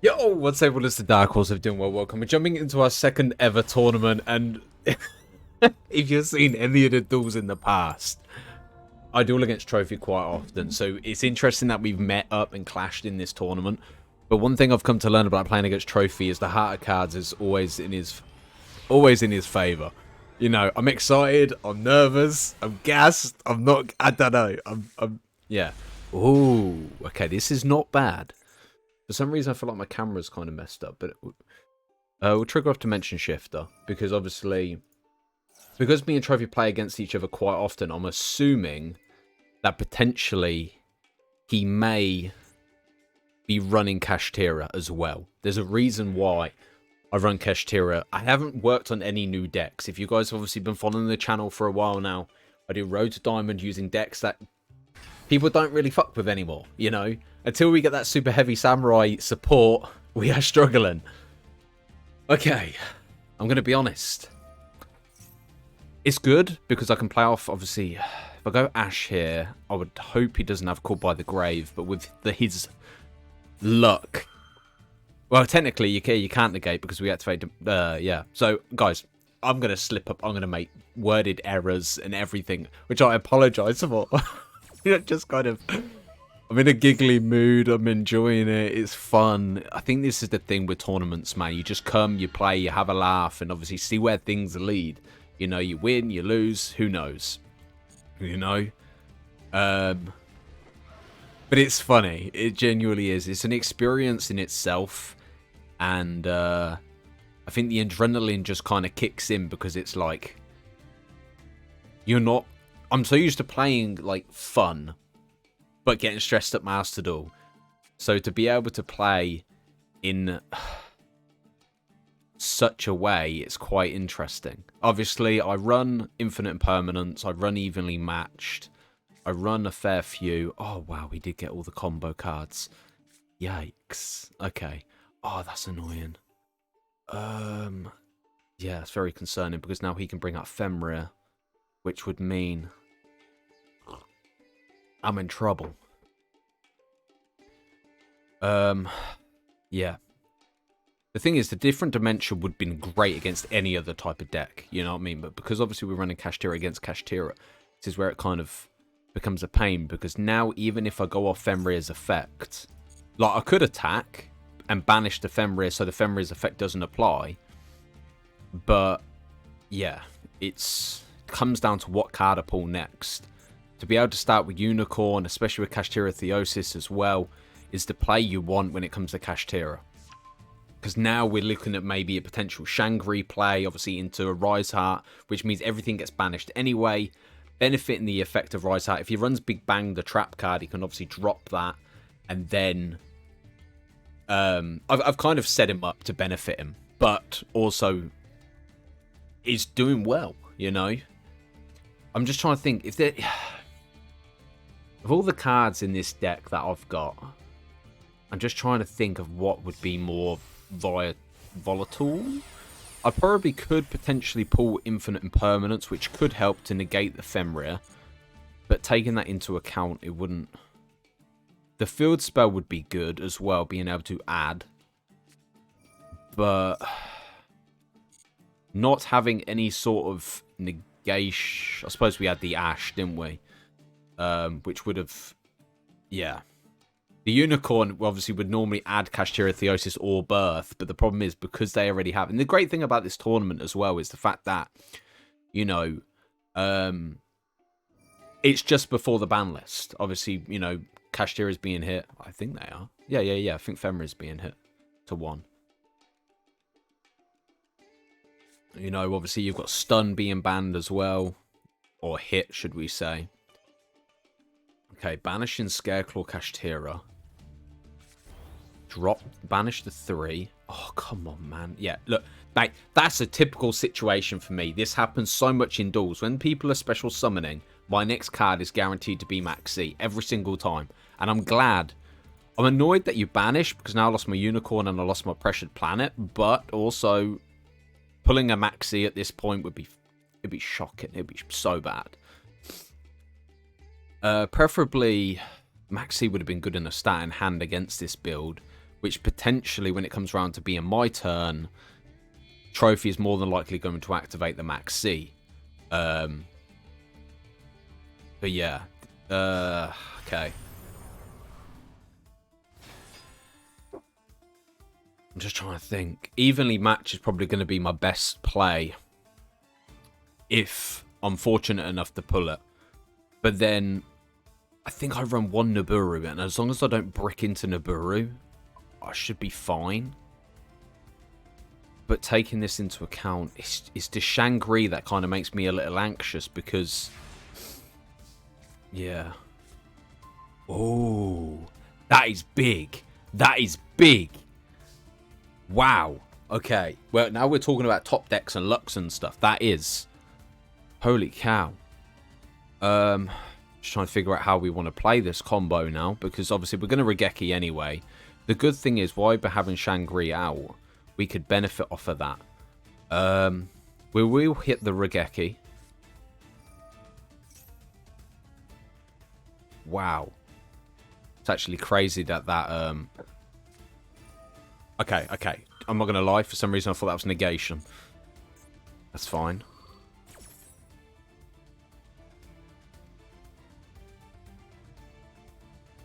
Yo, what's up? Well, it's the Dark Horse of doing well. Welcome. We're jumping into our second ever tournament, and if you've seen any of the duels in the past, I duel against Trophy quite often, so it's interesting that we've met up and clashed in this tournament. But one thing I've come to learn about playing against Trophy is the heart of cards is always in his favor. You know, I'm excited, I'm nervous, I'm gassed, I'm not. I don't know. Yeah. Ooh, okay. This is not bad. For some reason, I feel like my camera's kind of messed up, but we'll trigger off Dimension Shifter, because obviously, because me and Trophy play against each other quite often, I'm assuming that potentially he may be running Kashtira as well. There's a reason why I run Kashtira. I haven't worked on any new decks. If you guys have obviously been following the channel for a while now, I do Road to Diamond using decks that people don't really fuck with anymore, you know? Until we get that super heavy samurai support, we are struggling. Okay, I'm going to be honest. It's good because I can play off, obviously, if I go Ash here, I would hope he doesn't have Called by the Grave, but with his luck. Well, technically, you can't negate because we activate, yeah. So, guys, I'm going to slip up, I'm going to make worded errors and everything, which I apologize for. Just kind of, I'm in a giggly mood, I'm enjoying it, it's fun. I think this is the thing with tournaments, man. You just come, you play, you have a laugh, and obviously see where things lead. You know, you win, you lose, who knows? You know? But it's funny, it genuinely is. It's an experience in itself, and I think the adrenaline just kind of kicks in because it's like, you're not, I'm so used to playing, like, fun, but getting stressed at my ass to do. So to be able to play in such a way, it's quite interesting. Obviously, I run Infinite Impermanence, I run Evenly Matched, I run a fair few. Oh, wow, we did get all the combo cards. Yikes. Okay. Oh, that's annoying. Yeah, it's very concerning because now he can bring up Fenrir, which would mean I'm in trouble. Yeah. The thing is, the different dimension would have been great against any other type of deck, you know what I mean? But because obviously we're running Kashtira against Kashtira, this is where it kind of becomes a pain, because now even if I go off Fenrir's effect, like I could attack and banish the Fenrir so the Fenrir's effect doesn't apply, but yeah, it comes down to what card I pull next. To be able to start with Unicorn, especially with Kashtira Theosis as well, is the play you want when it comes to Kashtira. Because now we're looking at maybe a potential Shangri play, obviously into a Rise Heart, which means everything gets banished anyway, benefiting the effect of Rise Heart. If he runs Big Bang, the trap card, he can obviously drop that, and then I've kind of set him up to benefit him, but also is doing well, you know? I'm just trying to think, if there, of all the cards in this deck that I've got, I'm just trying to think of what would be more volatile. I probably could potentially pull Infinite Impermanence, which could help to negate the Fenrir, but taking that into account, it wouldn't. The field spell would be good as well, being able to add, but not having any sort of negation. I suppose we had the Ash, didn't we? Which would have, yeah. The Unicorn obviously would normally add Kashtira Theosis or Birth, but the problem is because they already have. And the great thing about this tournament as well is the fact that, you know, it's just before the ban list. Obviously, you know, Kashtira is being hit. I think they are. Yeah. I think Fenrir is being hit to 1. You know, obviously you've got Stun being banned as well. Or hit, should we say. Okay, banishing Scareclaw Kashtira. Drop, banish the 3. Oh, come on, man. Yeah, look, mate, that's a typical situation for me. This happens so much in duels. When people are special summoning, my next card is guaranteed to be Max C every single time. And I'm glad. I'm annoyed that you banished because now I lost my Unicorn and I lost my Pressured Planet. But also, pulling a Max C at this point would be, it'd be shocking. It'd be so bad. Preferably, Maxi would have been good in a stat in hand against this build. which potentially, when it comes around to being my turn, Trophy is more than likely going to activate the Max C. But yeah. Okay. I'm just trying to think. Evenly match is probably going to be my best play if I'm fortunate enough to pull it. But then I think I run one Nibiru, and as long as I don't brick into Nibiru, I should be fine. But taking this into account, it's the Shangri that kind of makes me a little anxious because... Yeah. Oh, that is big. That is big. Wow. Okay. Well, now we're talking about top decks and Lux and stuff. That is... Holy cow. Just trying to figure out how we want to play this combo now, because obviously we're going to Regeki anyway. The good thing is, why by having Shangri out, we could benefit off of that. We will hit the Regeki. Wow. It's actually crazy that Okay. I'm not going to lie. For some reason, I thought that was negation. That's fine.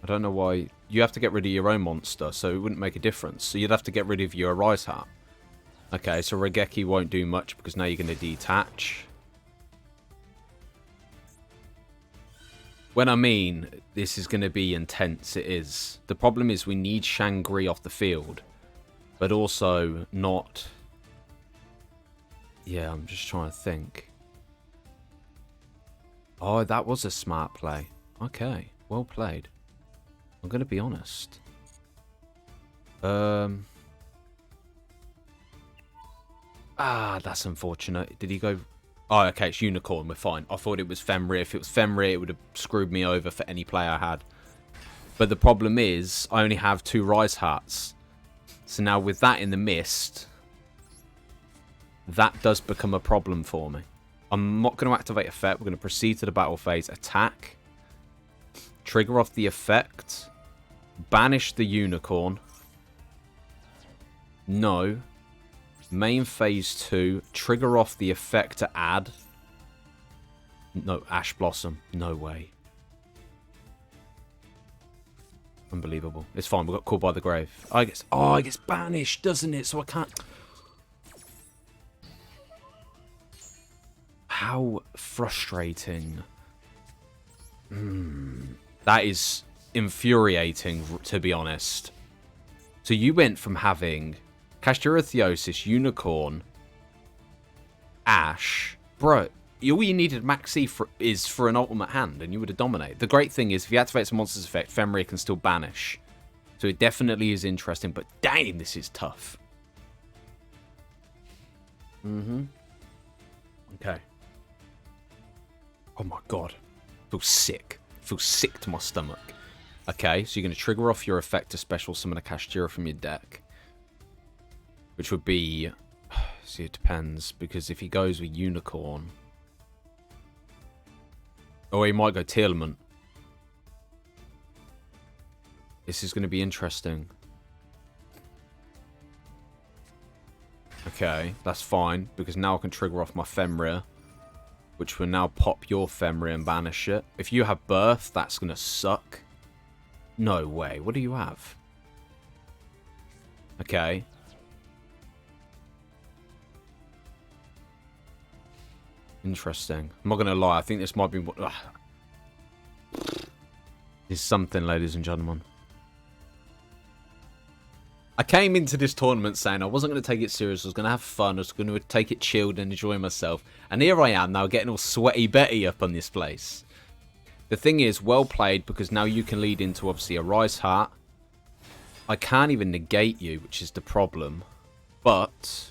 I don't know why. You have to get rid of your own monster, so it wouldn't make a difference. So you'd have to get rid of your Arise Hat. Okay, so Regeki won't do much because now you're going to detach. When I mean this is going to be intense, it is. The problem is we need Shangri off the field, but also not... Yeah, I'm just trying to think. Oh, that was a smart play. Okay, well played. I'm going to be honest. That's unfortunate. Did he go... Oh, okay, it's Unicorn. We're fine. I thought it was Fenrir. If it was Fenrir, it would have screwed me over for any play I had. But the problem is, I only have 2 Rise Hearts. So now with that in the mist, that does become a problem for me. I'm not going to activate effect. We're going to proceed to the battle phase. Attack. Trigger off the effect. Banish the Unicorn. No. Main phase 2. Trigger off the effect to add. No, Ash Blossom. No way. Unbelievable. It's fine. We got caught by the grave. I guess. Oh, it gets banished, doesn't it? So I can't. How frustrating. That is infuriating, to be honest. So you went from having Castura Theosis, Unicorn, Ash. Bro, all you needed Max E is for an ultimate hand, and you would have dominated. The great thing is, if you activate some monster's effect, Fenrir can still banish. So it definitely is interesting, but damn, this is tough. Okay. Oh my god. I feel sick. I feel sick to my stomach. Okay, so you're going to trigger off your effect to special summon a Kashtira from your deck. Which would be... See, it depends. Because if he goes with Unicorn... Or he might go Tearlament. This is going to be interesting. Okay, that's fine. Because now I can trigger off my Fenrir. Which will now pop your Fenrir and banish it. If you have Birth, that's going to suck. No way. What do you have? Okay. Interesting. I'm not going to lie. I think this might be... This is something, ladies and gentlemen. I came into this tournament saying I wasn't going to take it serious. I was going to have fun. I was going to take it chilled and enjoy myself. And here I am now getting all sweaty Betty up on this place. The thing is, well played, because now you can lead into, obviously, a Rise Heart. I can't even negate you, which is the problem. But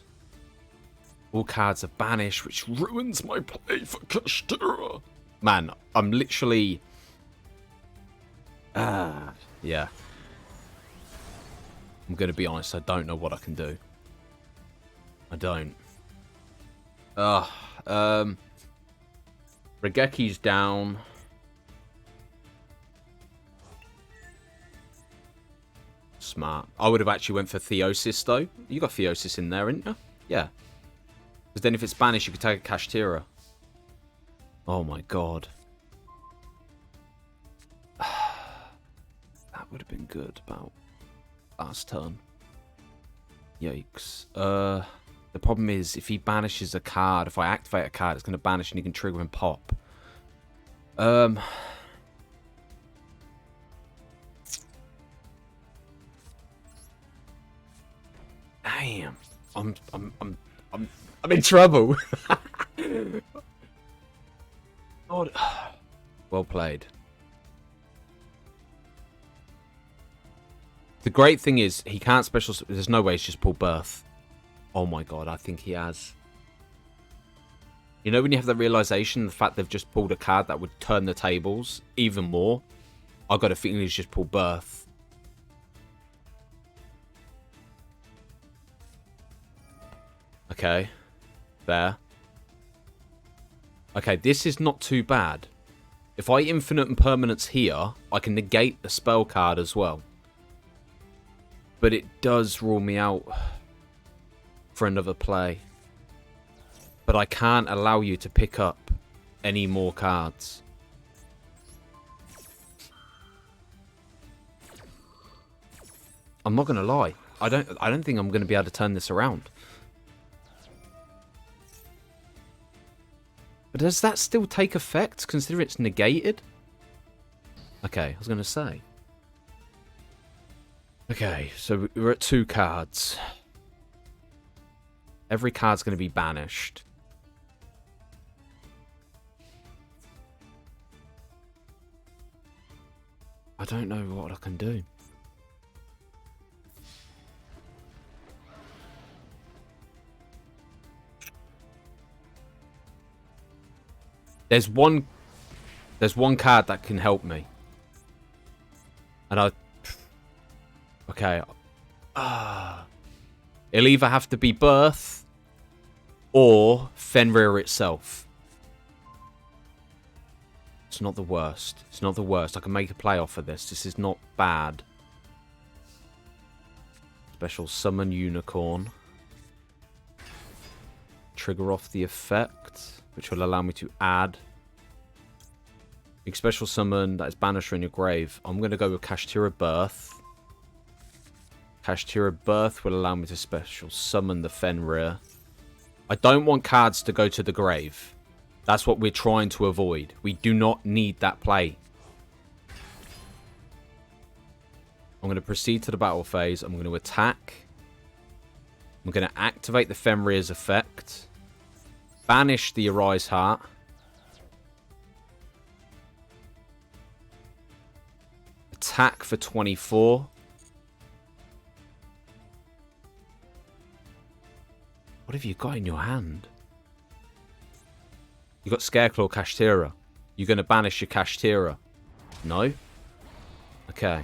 all cards are banished, which ruins my play for Kashtira. Man, I'm literally... yeah. I'm going to be honest, I don't know what I can do. I don't. Regeki's down. smart. I would have actually went for Theosis, though. You got Theosis in there, ain't you? Yeah. Because then if it's banished, you could take a Kashtira. Oh my god. That would have been good about last turn. Yikes. The problem is, if he banishes a card, if I activate a card, it's going to banish and he can trigger and pop. Damn. I'm in trouble. God. Well played. The great thing is, he can't special... There's no way he's just pulled Birth. Oh my god, I think he has. You know when you have the realization, the fact they've just pulled a card that would turn the tables even more? I got a feeling he's just pulled Birth. Okay. There. Okay, this is not too bad. If I infinite and permanence here, I can negate the spell card as well. But it does rule me out for another play. But I can't allow you to pick up any more cards. I'm not gonna lie. I don't think I'm gonna be able to turn this around. But does that still take effect, considering it's negated? Okay, I was gonna say. Okay, so we're at 2 cards. Every card's going to be banished. I don't know what I can do. There's one card that can help me. And okay. It'll either have to be Birth or Fenrir itself. It's not the worst. It's not the worst. I can make a play off of this. This is not bad. Special summon Unicorn. Trigger off the effect, which will allow me to add. Big special summon that is banisher in your grave. I'm going to go with Kashtira Birth. Kashtira Birth will allow me to special summon the Fenrir. I don't want cards to go to the grave. That's what we're trying to avoid. We do not need that play. I'm going to proceed to the battle phase. I'm going to attack. I'm going to activate the Fenrir's effect. Banish the Arise Heart. Attack for 24. What have you got in your hand? You got Scareclaw Kashtira. You're going to banish your Kashtira. No? Okay.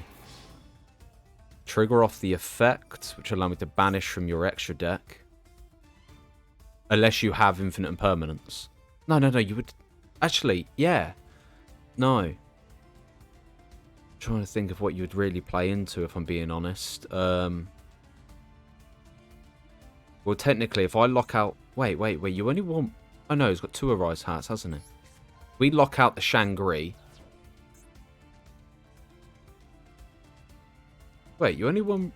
Trigger off the effect, which will allow me to banish from your extra deck. Unless you have infinite impermanence. No, you would... Actually, yeah. No. I'm trying to think of what you would really play into, if I'm being honest. Well, technically, if I lock out... Wait. You only want... Oh, no, he's got 2 Arise Hearts, hasn't he? We lock out the Shangri. Wait, you only run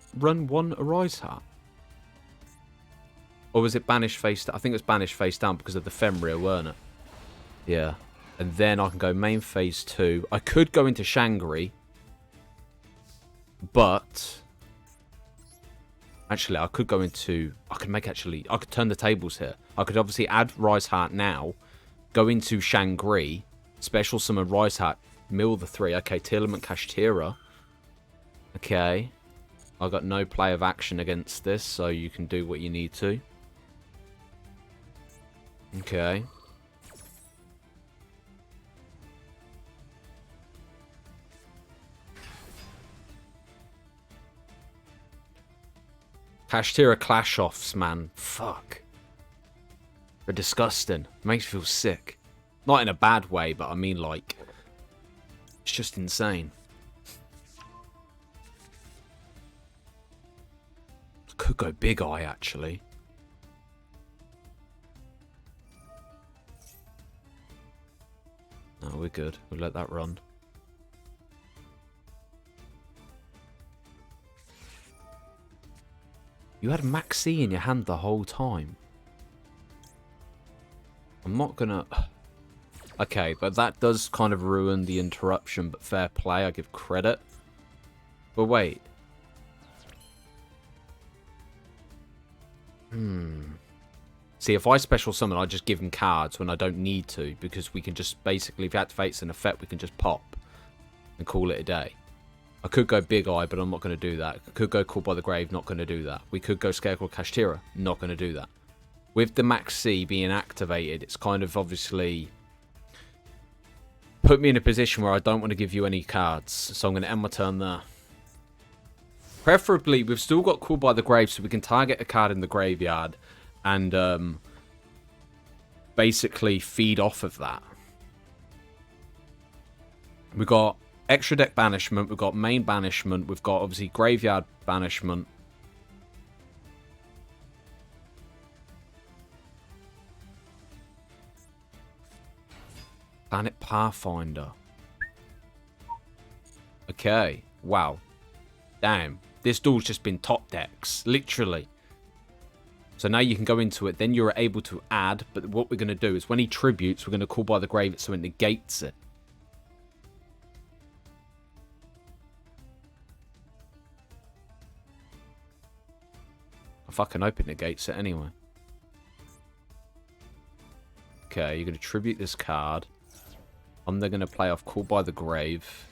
1 Arise Heart? Or was it banished face down? I think it was banished face down because of the Fenrir, weren't it? Yeah. And then I can go main phase 2. I could go into Shangri. But... Actually, I could go into... I could turn the tables here. I could obviously add Rise Heart now. Go into Shangri. Special summon Rise Heart. Mill the 3. Okay, Tearlament Kashtira. Okay. I got no play of action against this, so you can do what you need to. Okay. Kashtira Clash Offs, man. Fuck. They're disgusting. Makes me feel sick. Not in a bad way, but I mean, like... It's just insane. Could go Big Eye, actually. No, we're good. We'll let that run. You had Maxi in your hand the whole time. I'm not gonna... Okay, but that does kind of ruin the interruption, but fair play, I give credit. But wait. See, if I special summon, I just give him cards when I don't need to, because we can just basically, if he activates an effect, we can just pop and call it a day. I could go Big Eye, but I'm not going to do that. I could go Called by the Grave, not going to do that. We could go Scarecrow Kashtira, not going to do that. With the Max C being activated, it's kind of obviously put me in a position where I don't want to give you any cards, so I'm going to end my turn there. Preferably, we've still got Called by the Grave, so we can target a card in the graveyard and basically feed off of that. We've got extra deck banishment, we've got main banishment, we've got obviously graveyard banishment. Planet Pathfinder. Okay, wow. Damn, this duel's just been top decks, literally. So now you can go into it, then you're able to add, but what we're going to do is when he tributes, we're going to Call by the Grave so it negates it. I fucking hope it negates it anyway. Okay, you're going to tribute this card. I'm then going to play off Call by the Grave.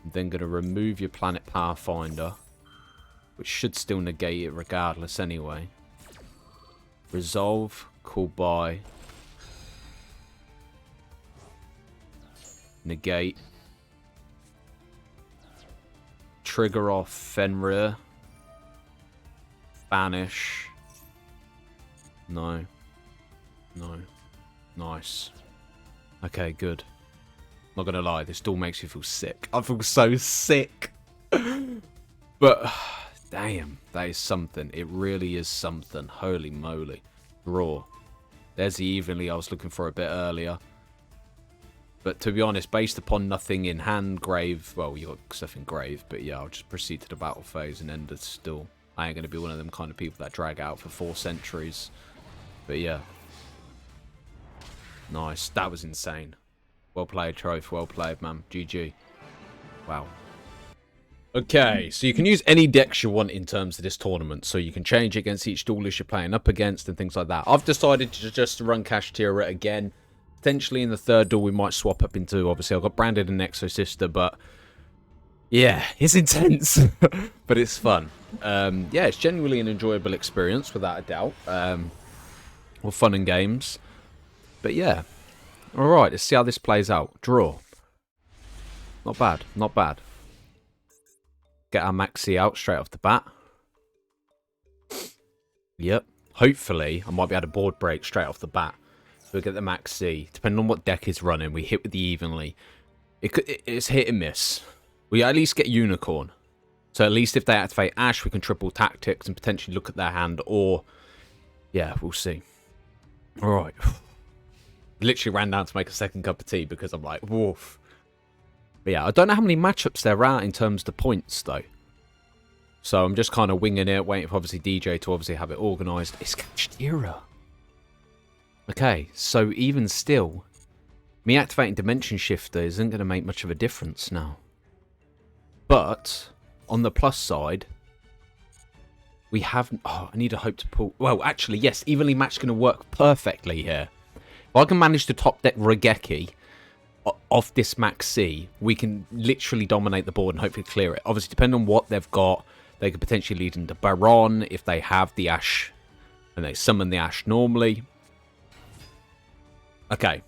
I'm then going to remove your Planet Pathfinder, which should still negate it regardless anyway. Resolve, Call by, negate, trigger off Fenrir, banish. No. No. Nice. Okay, good. Not gonna lie, this duel makes you feel sick. I feel so sick. But, damn, that is something. It really is something. Holy moly. Draw. There's the evenly I was looking for a bit earlier. But to be honest, based upon nothing in hand, grave, well, you got stuff in grave, but yeah, I'll just proceed to the battle phase and end it still. I ain't gonna be one of them kind of people that drag out for 4 centuries. But yeah. Nice. That was insane. Well played, Troph. Well played, man. GG. Wow. Okay, so you can use any decks you want in terms of this tournament. So you can change against each duelist you're playing up against and things like that. I've decided to just run Kashtira again. Potentially in the third duel we might swap up into, obviously I've got Branded and Exo Sister, but yeah, it's intense. But it's fun. Yeah, it's genuinely an enjoyable experience, without a doubt. Well, fun and games. But yeah. Alright, let's see how this plays out. Draw. Not bad, not bad. Get our Maxi out straight off the bat. Yep. Hopefully, I might be able to board break straight off the bat. So we get the Maxi. Depending on what deck is running, we hit with the evenly. It's hit and miss. We at least get Unicorn. So at least if they activate Ash, we can triple tactics and potentially look at their hand. Or, yeah, we'll see. Alright. Literally ran down to make a second cup of tea because I'm like, woof. But yeah, I don't know how many matchups there are in terms of the points, though. So I'm just kind of winging it, waiting for, obviously, DJ to obviously have it organised. It's Kashtira. Okay, so even still, me activating Dimension Shifter isn't going to make much of a difference now. But, on the plus side, we have... Oh, I need a hope to pull... Well, actually, yes, evenly matched going to work perfectly here. If I can manage to top deck Regeki off this Max C, we can literally dominate the board and hopefully clear it. Obviously, depending on what they've got, they could potentially lead into Baron if they have the Ash and they summon the Ash normally. Okay,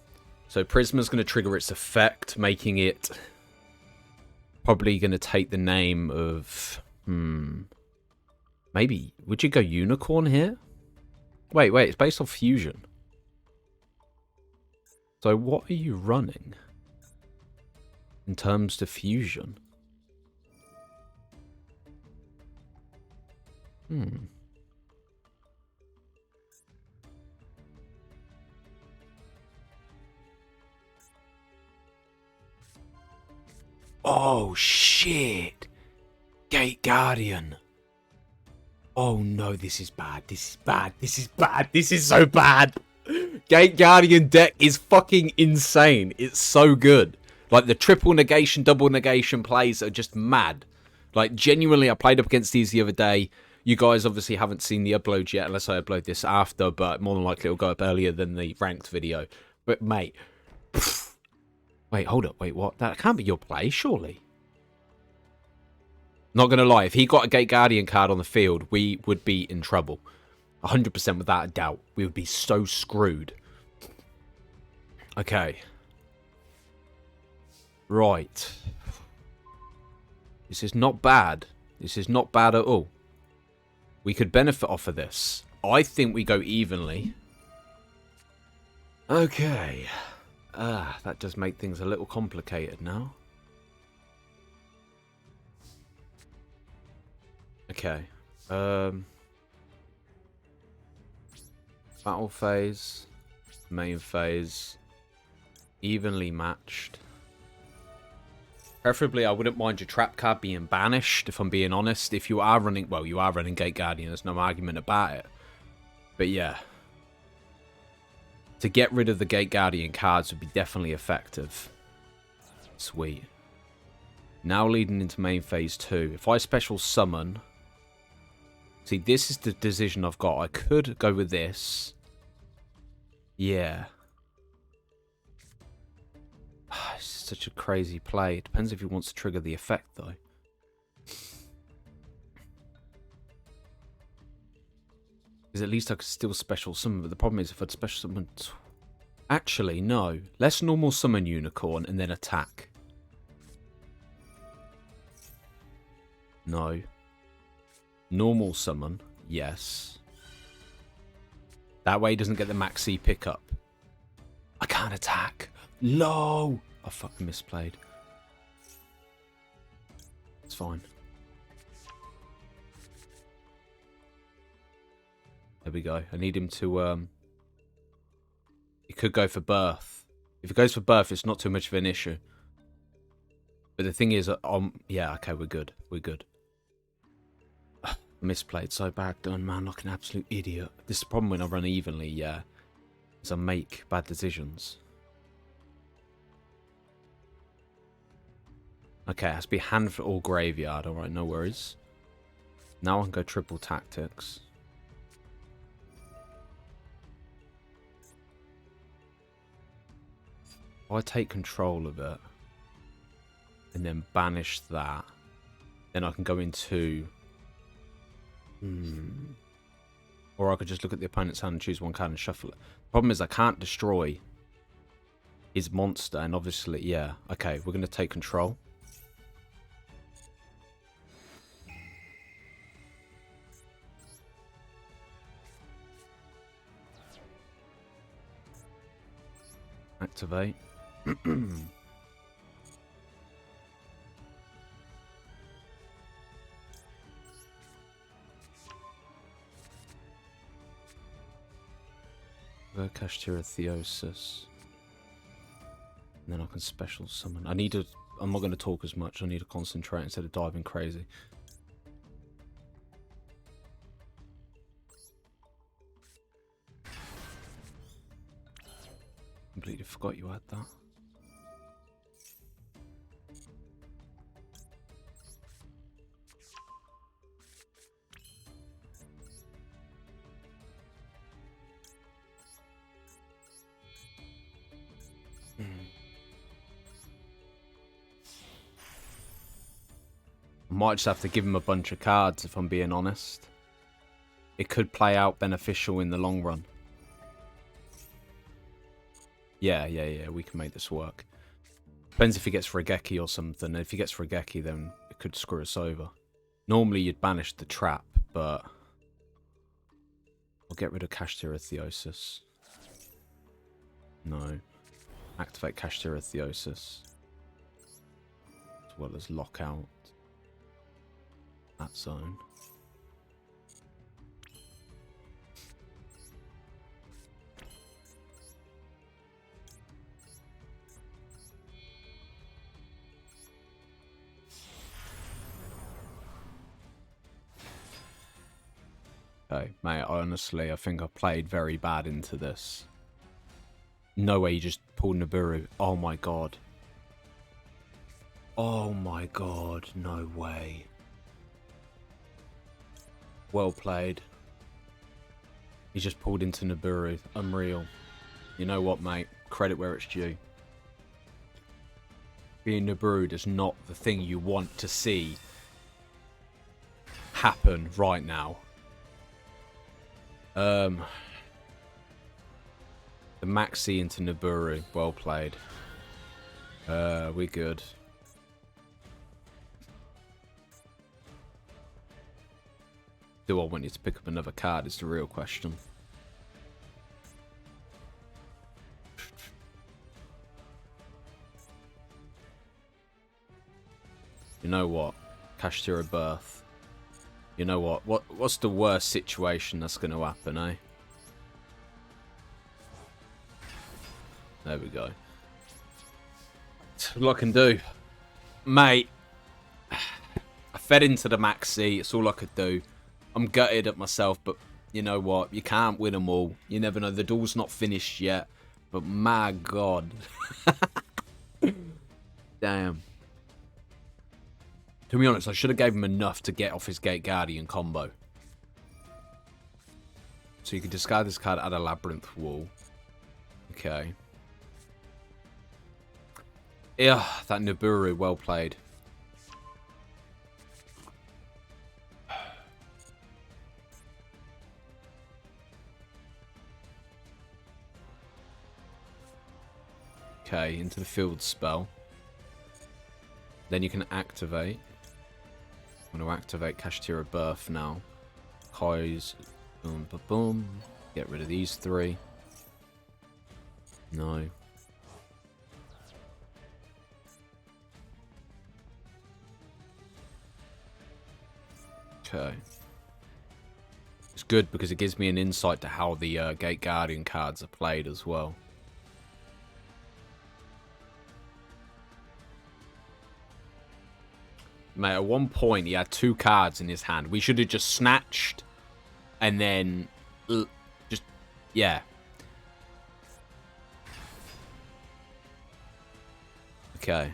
so Prisma's going to trigger its effect, making it probably going to take the name of... Maybe, would you go Unicorn here? Wait, it's based on Fusion. So what are you running in terms of Fusion? Hmm. Oh, shit. Gate Guardian. Oh, no, this is bad. This is bad. This is bad. This is so bad. Gate Guardian deck is fucking insane. It's so good. Like, the triple negation, double negation plays are just mad. Like, genuinely, I played up against these the other day. You guys obviously haven't seen the upload yet, unless I upload this after, but more than likely it'll go up earlier than the ranked video. But, mate. Wait, hold up. Wait, what? That can't be your play, surely. Not going to lie, if he got a Gate Guardian card on the field, we would be in trouble. 100% without a doubt. We would be so screwed. Okay. Right. This is not bad. This is not bad at all. We could benefit off of this. I think we go evenly. Okay. That does make things a little complicated now. Okay. Battle phase. Main phase. Evenly matched. Preferably, I wouldn't mind your trap card being banished, if I'm being honest. If you are running... Well, you are running Gate Guardian. There's no argument about it. But yeah. To get rid of the Gate Guardian cards would be definitely effective. Sweet. Now leading into main phase 2. If I special summon... See, this is the decision I've got. I could go with this. Yeah. It's such a crazy play. It depends if he wants to trigger the effect, though. Because at least I could still special summon. But the problem is if I'd special summon... Actually, no. Let's normal summon Unicorn and then attack. No. Normal summon. Yes. That way he doesn't get the max C pickup. I can't attack. No! I fucking misplayed. It's fine. There we go. I need him to... He could go for birth. If he goes for birth, it's not too much of an issue. But the thing is... yeah, okay, we're good. We're good. Misplayed so bad, done, man, like an absolute idiot. This is the problem when I run evenly, yeah. Is I make bad decisions. Okay, it has to be hand for all graveyard. Alright, no worries. Now I can go triple tactics. If I take control of it and then banish that, then I can go into... Or I could just look at the opponent's hand and choose one card and shuffle it. The problem is I can't destroy his monster, and obviously, yeah. Okay, we're going to take control. Activate. Kashtira Theosis. And then I can special summon. I'm not going to talk as much. I need to concentrate instead of diving crazy. Completely forgot you had that. Might just have to give him a bunch of cards, if I'm being honest. It could play out beneficial in the long run. Yeah, we can make this work. Depends if he gets Regeki or something. If he gets Regeki, then it could screw us over. Normally, you'd banish the trap, but... I'll get rid of Kashtira Theosis. No. Activate Kashtira Theosis. As well as lock out that zone. Okay, mate, honestly, I think I played very bad into this. No way you just pulled Nibiru. Oh my god. Oh my god, no way. Well played. He just pulled into Nibiru. Unreal. You know what, mate? Credit where it's due. Being Nibiru is not the thing you want to see happen right now. The Maxi into Nibiru. Well played. We're good. Do I want you to pick up another card is the real question. You know what? Kashtira Birth. You know what? What's the worst situation that's going to happen, eh? There we go. That's all I can do. Mate, I fed into the Maxi. It's all I could do. I'm gutted at myself, but you know what? You can't win them all. You never know. The duel's not finished yet. But my god. Damn. To be honest, I should have gave him enough to get off his Gate Guardian combo. So you can discard this card, add a Labyrinth Wall. Okay. Yeah, that Nibiru, well played. Okay, into the field spell. Then you can activate. I'm going to activate Kashtira Birth now. Kai's, boom, boom, boom. Get rid of these three. No. Okay. It's good because it gives me an insight to how the Gate Guardian cards are played as well. Mate, at one point he had 2 cards in his hand. We should have just snatched and then just, yeah. Okay.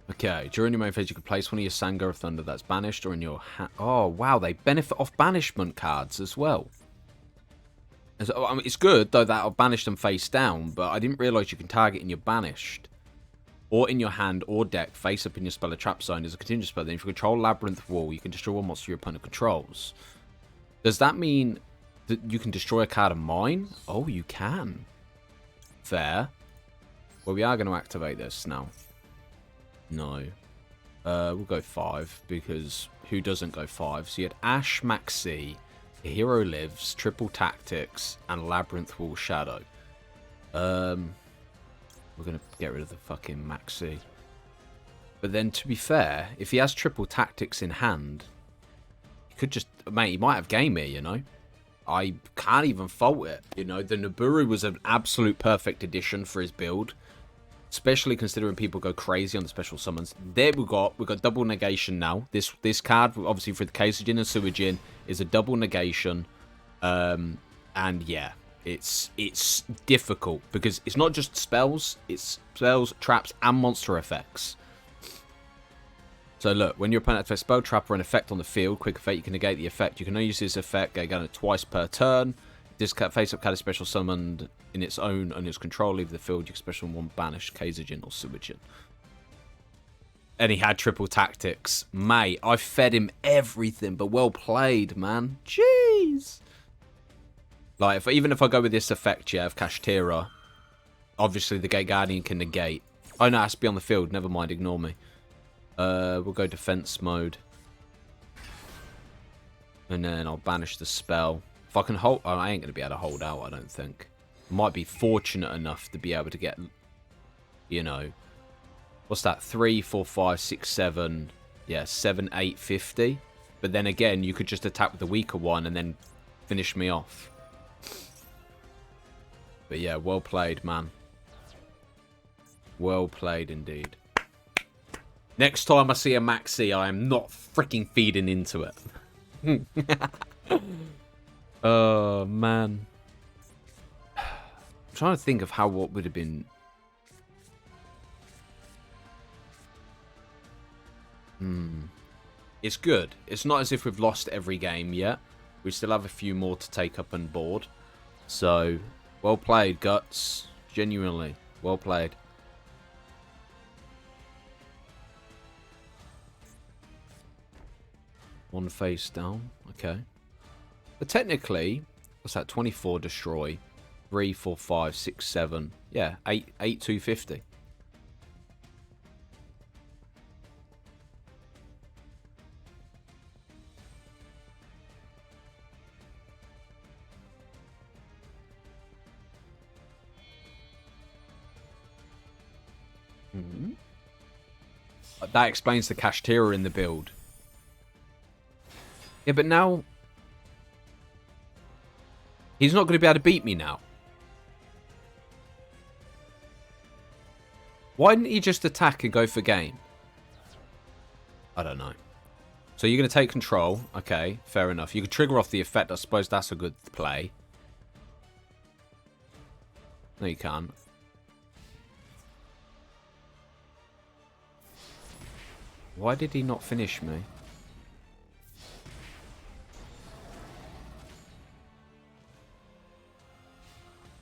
Okay, during your main phase you can place one of your Sangha of Thunder that's banished or in your hand. Oh, wow, they benefit off banishment cards as well. I mean, it's good, though, that I'll banish them face down, but I didn't realise you can target in your banished. Or in your hand or deck, face up in your spell or trap zone as a continuous spell. Then if you control Labyrinth Wall, you can destroy one monster your opponent controls. Does that mean that you can destroy a card of mine? Oh, you can. Fair. Well, we are going to activate this now. No. We'll go 5, because who doesn't go 5? So you had Ash Maxi, Hero Lives, Triple Tactics, and Labyrinth Wall Shadow. We're going to get rid of the fucking Maxi. But then, to be fair, if he has Triple Tactics in hand, he could just... Mate, he might have game here, you know? I can't even fault it, you know? The Nibiru was an absolute perfect addition for his build. Especially considering people go crazy on the special summons. There we've got double negation now. This card, obviously for the Kaisujin and Suijin, is a double negation. And yeah... It's difficult because it's not just spells, it's spells, traps, and monster effects. So look, when your opponent activates a spell, trap, or an effect on the field, quick effect, you can negate the effect. You can only use this effect again twice per turn. This face-up card is special summoned in its own on its control. Leave the field, you can special one banished Kaisujin or Suijin. And he had triple tactics. Mate, I fed him everything, but well played, man. Jeez. Like, even if I go with this effect, yeah, of Kashtira, obviously the Gate Guardian can negate. Oh, no, it has to be on the field. Never mind, ignore me. We'll go defense mode. And then I'll banish the spell. If I can hold... Oh, I ain't going to be able to hold out, I don't think. Might be fortunate enough to be able to get, you know... What's that? 3, 4, 5, 6, 7... Yeah, 7, 8, 50. But then again, you could just attack with the weaker one and then finish me off. But yeah, well played, man. Well played indeed. Next time I see a Maxi, I am not freaking feeding into it. Oh, man. I'm trying to think of how what would have been... It's good. It's not as if we've lost every game yet. We still have a few more to take up and board. So, well played, Guts. Genuinely, well played. One face down. Okay. But technically, what's that? 24 destroy. 3, 4, 5, 6, 7. Yeah, 8, 250. That explains the Kashtira in the build. Yeah, but now... he's not going to be able to beat me now. Why didn't he just attack and go for game? I don't know. So you're going to take control. Okay, fair enough. You can trigger off the effect. I suppose that's a good play. No, you can't. Why did he not finish me?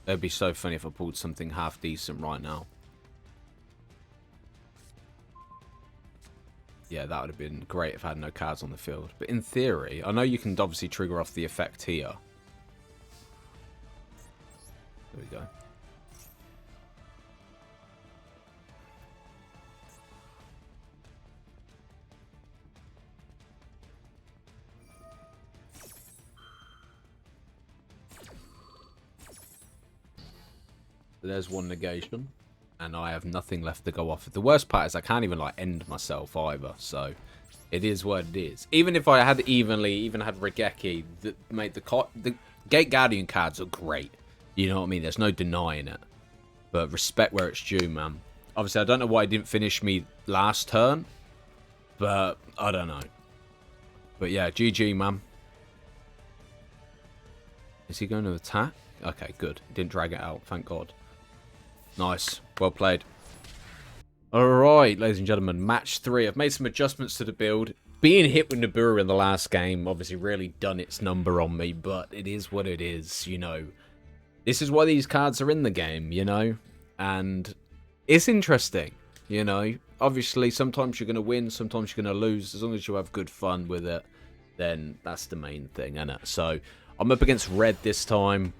It'd be so funny if I pulled something half decent right now. Yeah, that would have been great if I had no cards on the field. But in theory, I know you can obviously trigger off the effect here. There we go. There's one negation. And I have nothing left to go off. The worst part is I can't even, like, end myself either. So, it is what it is. Even if I had even had Regeki, that made the Gate Guardian cards are great. You know what I mean? There's no denying it. But respect where it's due, man. Obviously, I don't know why he didn't finish me last turn. But, I don't know. But, yeah, GG, man. Is he going to attack? Okay, good. He didn't drag it out, thank God. Nice. Well played. Alright, ladies and gentlemen. Match 3. I've made some adjustments to the build. Being hit with Nibiru in the last game obviously really done its number on me, but it is what it is, you know. This is why these cards are in the game, you know. And it's interesting, you know. Obviously, sometimes you're going to win, sometimes you're going to lose. As long as you have good fun with it, then that's the main thing, isn't it? So, I'm up against Red this time.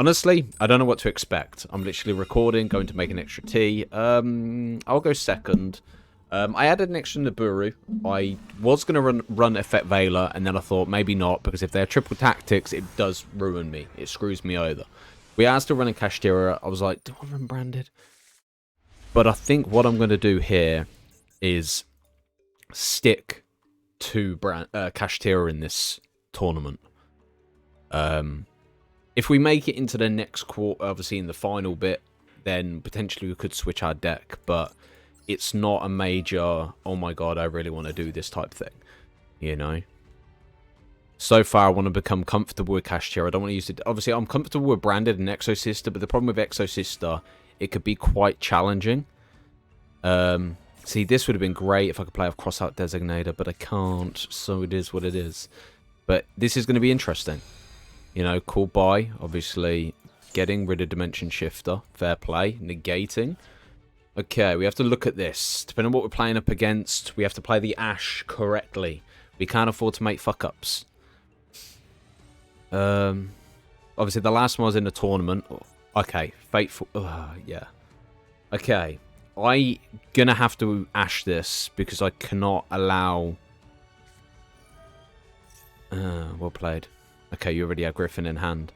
Honestly, I don't know what to expect. I'm literally recording, going to make an extra tea. I'll go second. I added an extra Nibiru. I was going to run Effect Veiler, and then I thought maybe not, because if they're triple tactics, it does ruin me. It screws me over. We are still running Kashtira. I was like, do I run Branded? But I think what I'm going to do here is stick to Kashtira in this tournament. If we make it into the next quarter, obviously in the final bit, then potentially we could switch our deck, but it's not a major, oh my god, I really want to do this type thing, you know? So far, I want to become comfortable with Kashtira. I don't want to use it. Obviously, I'm comfortable with Branded and Exosister, but the problem with Exosister, it could be quite challenging. See, this would have been great if I could play off Crossout Designator, but I can't, so it is what it is. But this is going to be interesting. You know, cool buy, obviously getting rid of Dimension Shifter, fair play, negating. Okay, we have to look at this. Depending on what we're playing up against, we have to play the Ash correctly. We can't afford to make fuck-ups. Obviously, the last one was in the tournament. Okay, Fateful, yeah. Okay, I'm gonna have to Ash this because I cannot allow... well played. Okay, you already have Griffin in hand.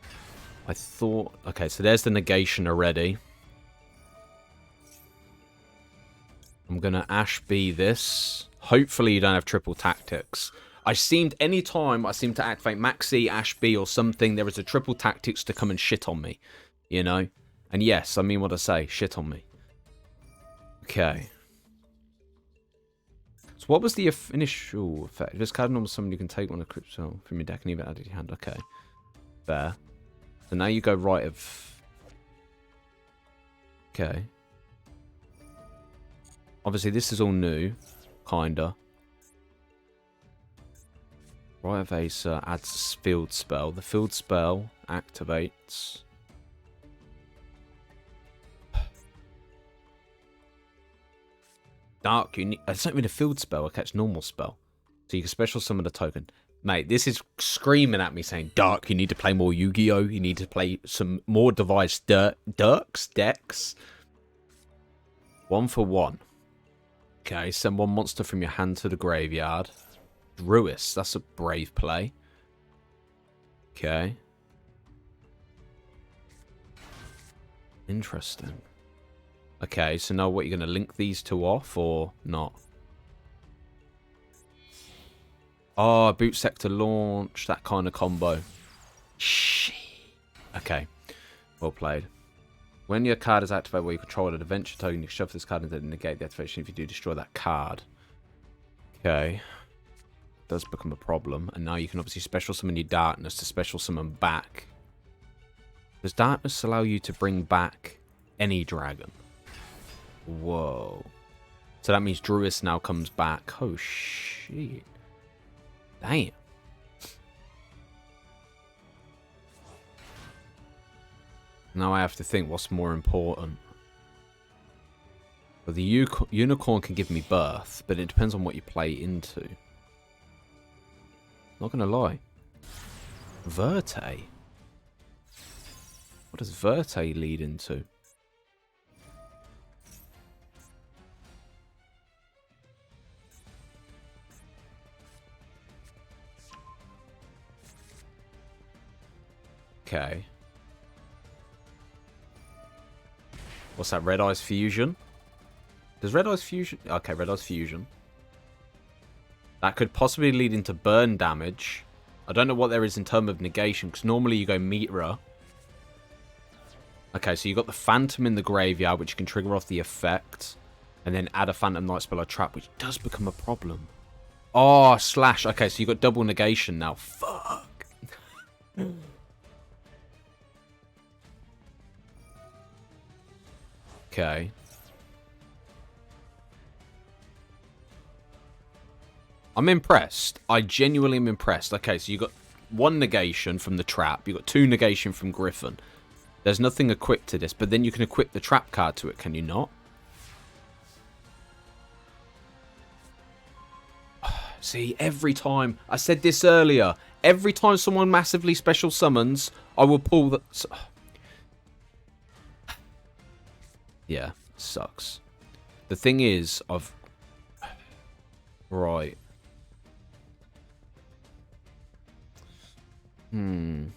I thought... okay, so there's the negation already. I'm going to Ash B this. Hopefully you don't have triple tactics. Anytime I seem to activate Maxi, Ash B or something, there is a triple tactics to come and shit on me. You know? And yes, I mean what I say. Shit on me. Okay. So what was the initial effect? If this card normal summon, you can take one of the crypto from your deck and even add it to your hand. Okay. Fair. So now you go right of... Okay. Obviously, this is all new. Kinda. Right of Acer adds field spell. The field spell activates... Dark, you need... It's not even a field spell, I catch normal spell. So you can special summon a token. Mate, this is screaming at me saying, Dark, you need to play more Yu-Gi-Oh! You need to play some more devised decks. 1 for 1. Okay, send one monster from your hand to the graveyard. Druis, that's a brave play. Okay. Interesting. Okay, so now what, you're going to link these two off or not? Oh, boot sector launch, that kind of combo. Shit. Okay, well played. When your card is activated while you control an adventure token, you can shove this card and then negate the activation if you do destroy that card. Okay. Does become a problem. And now you can obviously special summon your darkness to special summon back. Does darkness allow you to bring back any dragon? Whoa. So that means Druis now comes back. Oh, shit. Damn. Now I have to think what's more important. Well, the unicorn can give me birth, but it depends on what you play into. Not gonna lie. Verte? What does Verte lead into? Okay. What's that? Red Eyes Fusion? Does Red Eyes Fusion... Okay, Red Eyes Fusion. That could possibly lead into burn damage. I don't know what there is in terms of negation, because normally you go Mitra. Okay, so you got the Phantom in the graveyard, which can trigger off the effect. And then add a Phantom Night Spell or Trap, which does become a problem. Oh, slash. Okay, so you got double negation now. Fuck. Okay. I'm impressed. I genuinely am impressed. Okay, so you got one negation from the trap. You got two negation from Griffin. There's nothing equipped to this, but then you can equip the trap card to it, can you not? See, every time... I said this earlier. Every time someone massively special summons, I will pull the... Yeah, sucks. The thing is, I've... Right. I'm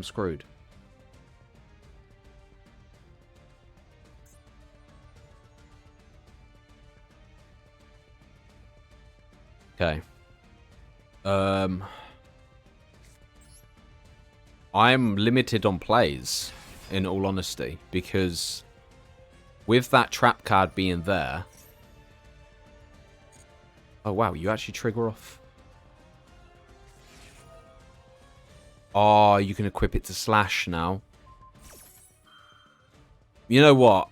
screwed. Okay. I'm limited on plays, in all honesty, because with that trap card being there... Oh, wow, you actually trigger off. Oh, you can equip it to slash now. You know what?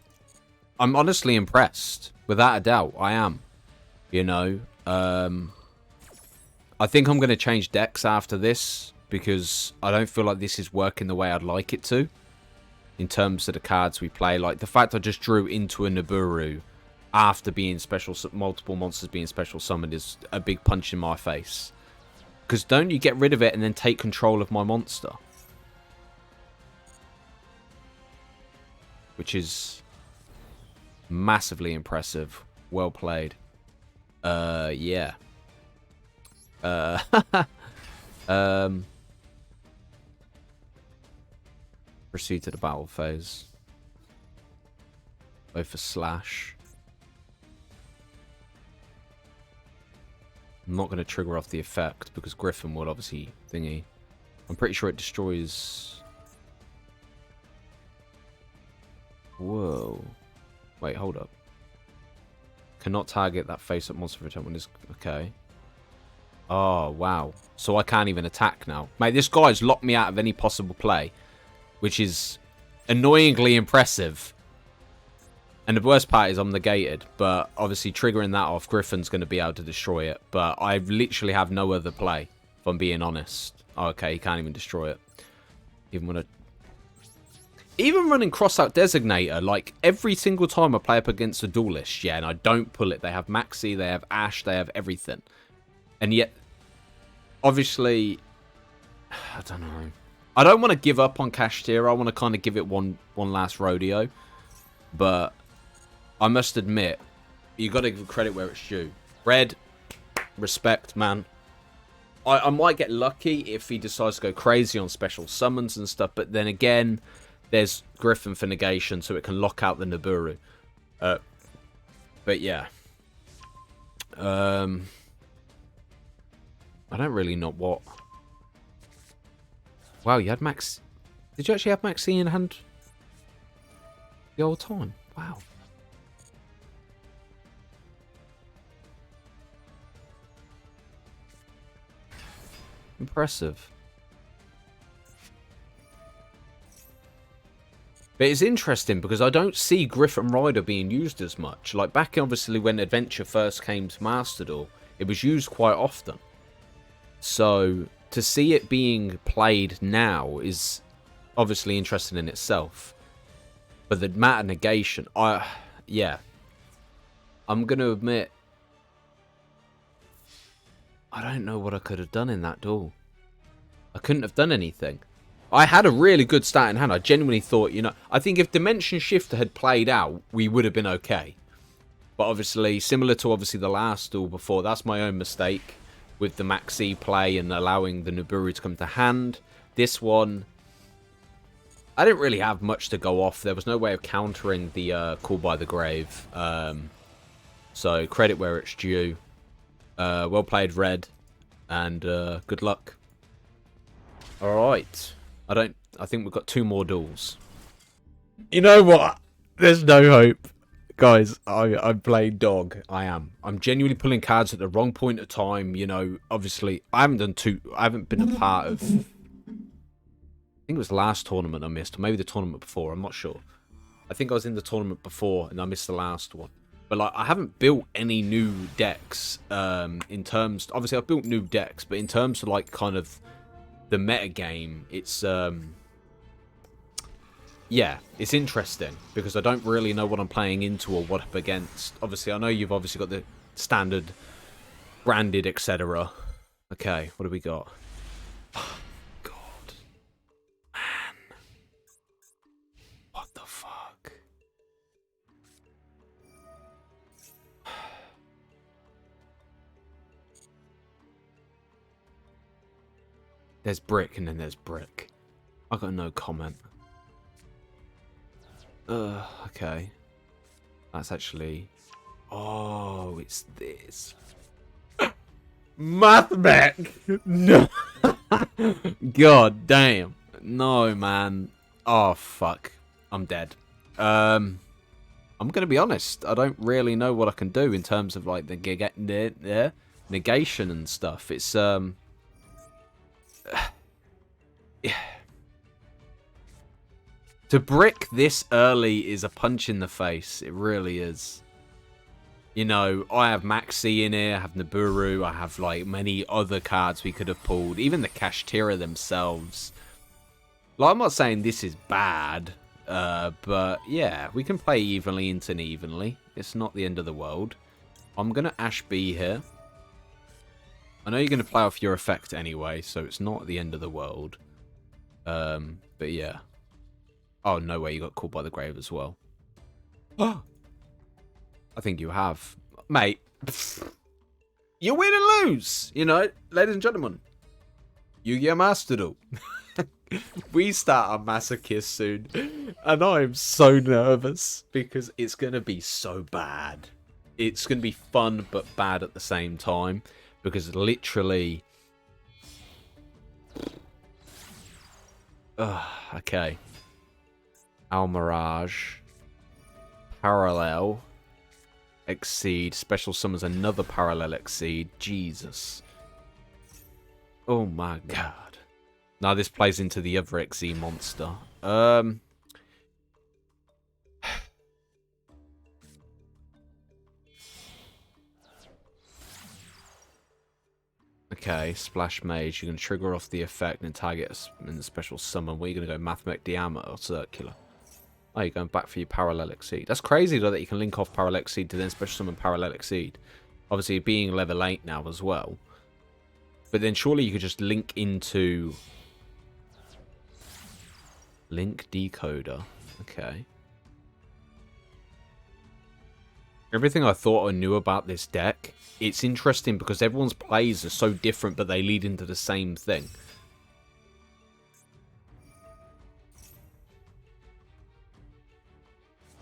I'm honestly impressed. Without a doubt, I am. You know, I think I'm going to change decks after this, because I don't feel like this is working the way I'd like it to. In terms of the cards we play. Like, the fact I just drew into a Nibiru after being special, multiple monsters being special summoned is a big punch in my face. Because don't you get rid of it and then take control of my monster? Which is massively impressive. Well played. Yeah. Proceed to the battle phase. Go for slash. I'm not going to trigger off the effect because Griffin will obviously thingy. I'm pretty sure it destroys... Whoa. Wait, hold up. Cannot target that face-up monster for a time when it's... Okay. Oh, wow. So I can't even attack now. Mate, this guy's locked me out of any possible play, which is annoyingly impressive. And the worst part is I'm negated, but obviously triggering that off, Griffin's going to be able to destroy it. But I literally have no other play, if I'm being honest. Oh, okay, he can't even destroy it. Even running cross-out designator, like every single time I play up against a duelist, yeah, and I don't pull it. They have Maxi, they have Ash, they have everything. And yet, obviously, I don't know. I don't want to give up on Kashtira. I want to kind of give it one last rodeo. But I must admit, you got to give credit where it's due. Red, respect, man. I might get lucky if he decides to go crazy on special summons and stuff. But then again, there's Griffin for negation, so it can lock out the Nibiru. But yeah. I don't really know what... Wow, you had Max... Did you actually have Maxi in hand the whole time? Wow. Impressive. But it's interesting because I don't see Griffin Rider being used as much. Like back obviously when Adventure first came to Master Duel, it was used quite often. So to see it being played now is obviously interesting in itself. But the matter negation, yeah. I'm going to admit, I don't know what I could have done in that duel. I couldn't have done anything. I had a really good starting hand. I genuinely thought, you know, I think if Dimension Shifter had played out, we would have been okay. But obviously, similar to obviously the last duel before, that's my own mistake with the Maxi play and allowing the Nibiru to come to hand. This one, I didn't really have much to go off. There was no way of countering the Call by the Grave. So credit where it's due. Well played, Red, and good luck. All right. I think we've got 2 more duels. You know what? There's no hope. Guys, I'm playing dog. I am. I'm genuinely pulling cards at the wrong point of time. You know, obviously, I haven't been a part of... I think it was the last tournament I missed, or maybe the tournament before. I'm not sure. I think I was in the tournament before, and I missed the last one. But, like, I haven't built any new decks in terms... Obviously, I've built new decks, but in terms of, like, kind of... the meta game, it's yeah, it's interesting because I don't really know what I'm playing into or what up against. Obviously, I know you've obviously got the standard branded, etc. Okay, what do we got? Oh, God, man, what the fuck? There's brick and then there's brick. I got no comment. Okay. That's actually... Oh, it's this. Mathmech! No! God damn. No, man. Oh, fuck. I'm dead. I'm gonna be honest. I don't really know what I can do in terms of, like, the negation and stuff. It's, yeah. To brick this early is a punch in the face. It really is. You know, I have Maxi in here, I have Nibiru, I have like many other cards we could have pulled. Even the Kashtira themselves. Like, I'm not saying this is bad, but yeah, we can play evenly into evenly. It's not the end of the world. I'm going to Ash B here. I know you're going to play off your effect anyway, so it's not the end of the world. But yeah. Oh, no way, you got caught by the grave as well. Oh! I think you have. Mate, you win and lose, you know, ladies and gentlemen. Yu-Gi-Oh! Master Duel. We start our masochist soon, and I'm so nervous because it's going to be so bad. It's going to be fun but bad at the same time because literally... okay. Almirage. Parallel. Exceed. Special summons another parallel exceed. Jesus. Oh my god. Now this plays into the other exceed monster. Okay, Splash Mage. You're going to trigger off the effect and tag it in the special summon. Where are you going to go? Mathmech, Diameter, or Circular? Oh, you're going back for your Parallel Exceed. That's crazy, though, that you can link off Parallel Exceed to then special summon Parallel Exceed. Obviously, being level 8 now as well. But then surely you could just link into... Link Decoder. Okay. Everything I thought I knew about this deck, it's interesting because everyone's plays are so different, but they lead into the same thing.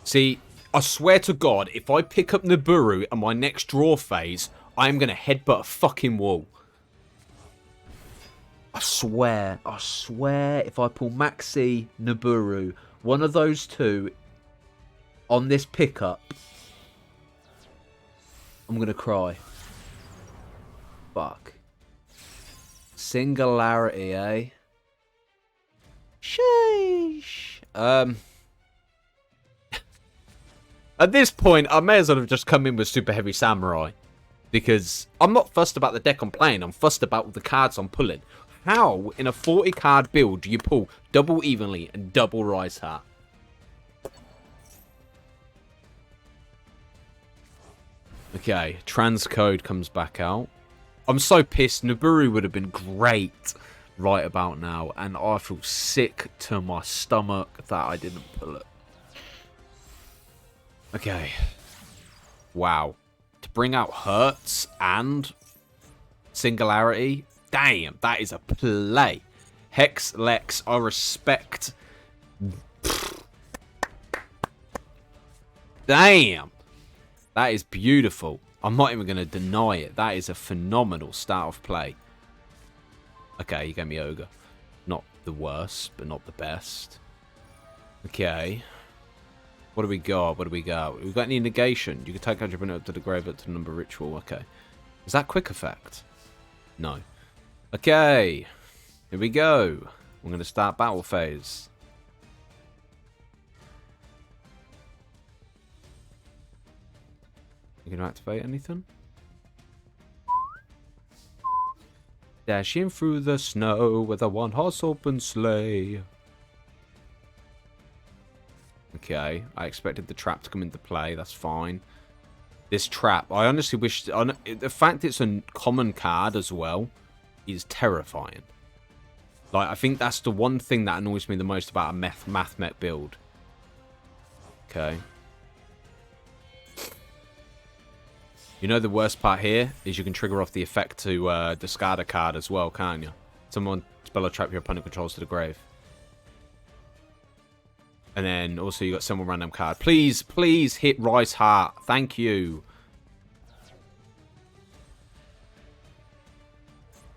See, I swear to God, if I pick up Nibiru in my next draw phase, I am going to headbutt a fucking wall. I swear, if I pull Maxi, Nibiru, one of those two on this pickup, I'm going to cry. Fuck. Singularity, eh? Sheesh. At this point, I may as well have just come in with Super Heavy Samurai. Because I'm not fussed about the deck I'm playing. I'm fussed about the cards I'm pulling. How, in a 40 card build, do you pull double Evenly and double Rise Heart? Okay, Transcode comes back out. I'm so pissed. Nibiru would have been great right about now. And I feel sick to my stomach that I didn't pull it. Okay. Wow. To bring out Hertz and Singularity. Damn, that is a play. Hex, Lex, I respect. Damn. That is beautiful. I'm not even going to deny it. That is a phenomenal start of play. Okay, you gave me Ogre. Not the worst, but not the best. Okay. What do we got? What do we got? We've got any negation. You can take out your opponent up to the grave up to the number ritual. Okay. Is that quick effect? No. Okay. Here we go. We're going to start battle phase. You going to activate anything? Dashing through the snow with a one-horse open sleigh. Okay, I expected the trap to come into play. That's fine. This trap, I honestly wish... the fact it's a common card as well is terrifying. Like, I think that's the one thing that annoys me the most about a Mathmech build. Okay. You know the worst part here is you can trigger off the effect to discard a card as well, can't you? Someone spell or trap your opponent controls to the grave. And then also you got someone random card. Please, please hit Rise Heart. Thank you.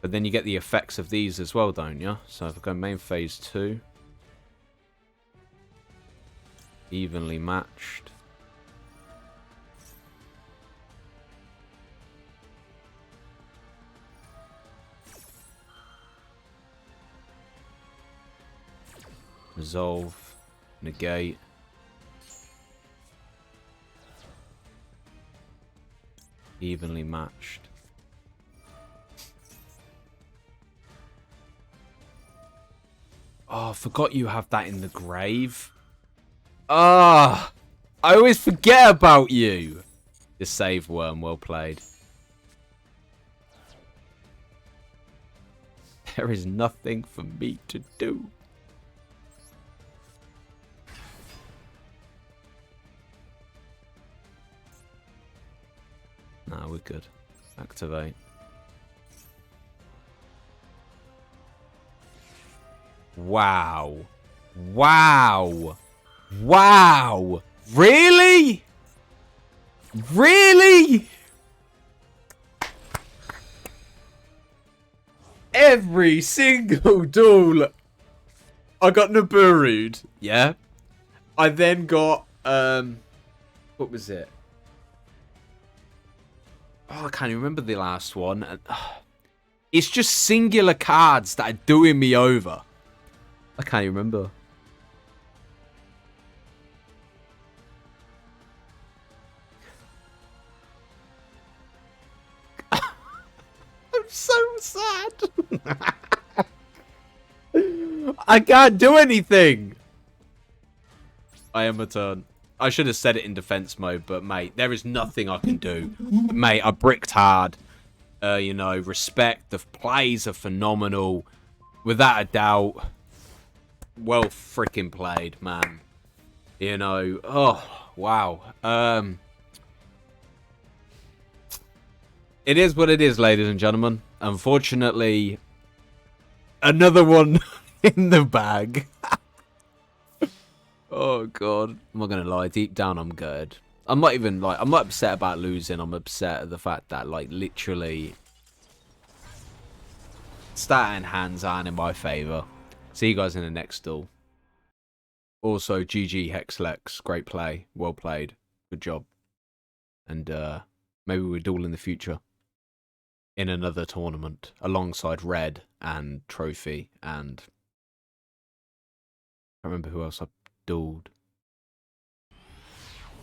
But then you get the effects of these as well, don't you? So if I go main phase 2. Evenly matched. Resolve. Negate. Evenly matched. Oh, I forgot you have that in the grave. Ah, I always forget about you. The save worm, well played. There is nothing for me to do. Nah, we're good. Activate. Wow. Wow. Wow. Really? Really? Every single duel I got Nibiru'd, yeah? I then got What was it? Oh, I can't even remember the last one. It's just singular cards that are doing me over. I can't even remember. I'm so sad. I can't do anything. I am a turn. I should have said it in defense mode, but mate, there is nothing I can do. Mate, I bricked hard. You know, respect. The plays are phenomenal. Without a doubt. Well freaking played, man. You know, oh, wow. It is what it is, ladies and gentlemen. Unfortunately, another one in the bag. Oh, God. I'm not going to lie. Deep down, I'm good. I'm not even, like, I'm not upset about losing. I'm upset at the fact that, like, literally, stat and hands aren't in my favour. See you guys in the next duel. Also, GG Hexlex. Great play. Well played. Good job. And maybe we'll duel in the future. In another tournament. Alongside Red and Trophy and... I can't remember who else I dueled.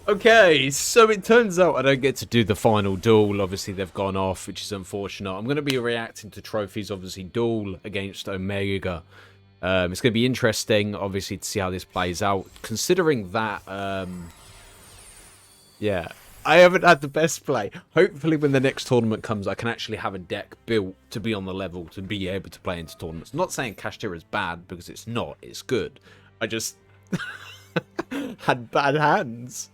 Okay, so it turns out I don't get to do the final duel. Obviously, they've gone off, which is unfortunate. I'm going to be reacting to Trophy's, obviously, duel against Omega. It's going to be interesting, obviously, to see how this plays out. Considering that, yeah, I haven't had the best play. Hopefully, when the next tournament comes, I can actually have a deck built to be on the level to be able to play into tournaments. I'm not saying Kashtira is bad, because it's not. It's good. I just had bad hands.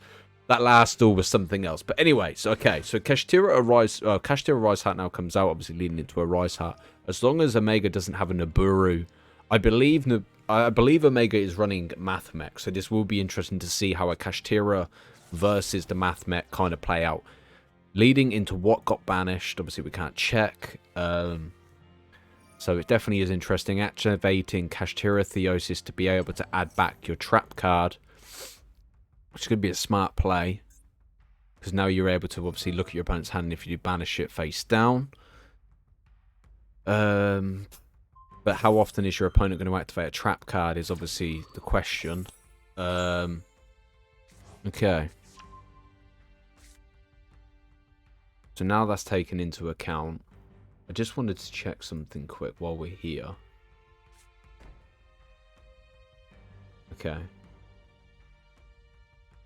That last duel was something else. But anyway, so okay. So Kashtira Rise Hat now comes out, obviously leading into a Rise Hat. As long as Omega doesn't have a Naburu, I believe Omega is running Mathmech. So this will be interesting to see how a Kashtira versus the Mathmech kind of play out. Leading into what got banished. Obviously, we can't check. So it definitely is interesting. Activating Kashtira Theosis to be able to add back your trap card. Which could be a smart play. Because now you're able to obviously look at your opponent's hand if you do banish it face down. But how often is your opponent going to activate a trap card is obviously the question. Okay. So now that's taken into account. I just wanted to check something quick while we're here. Okay.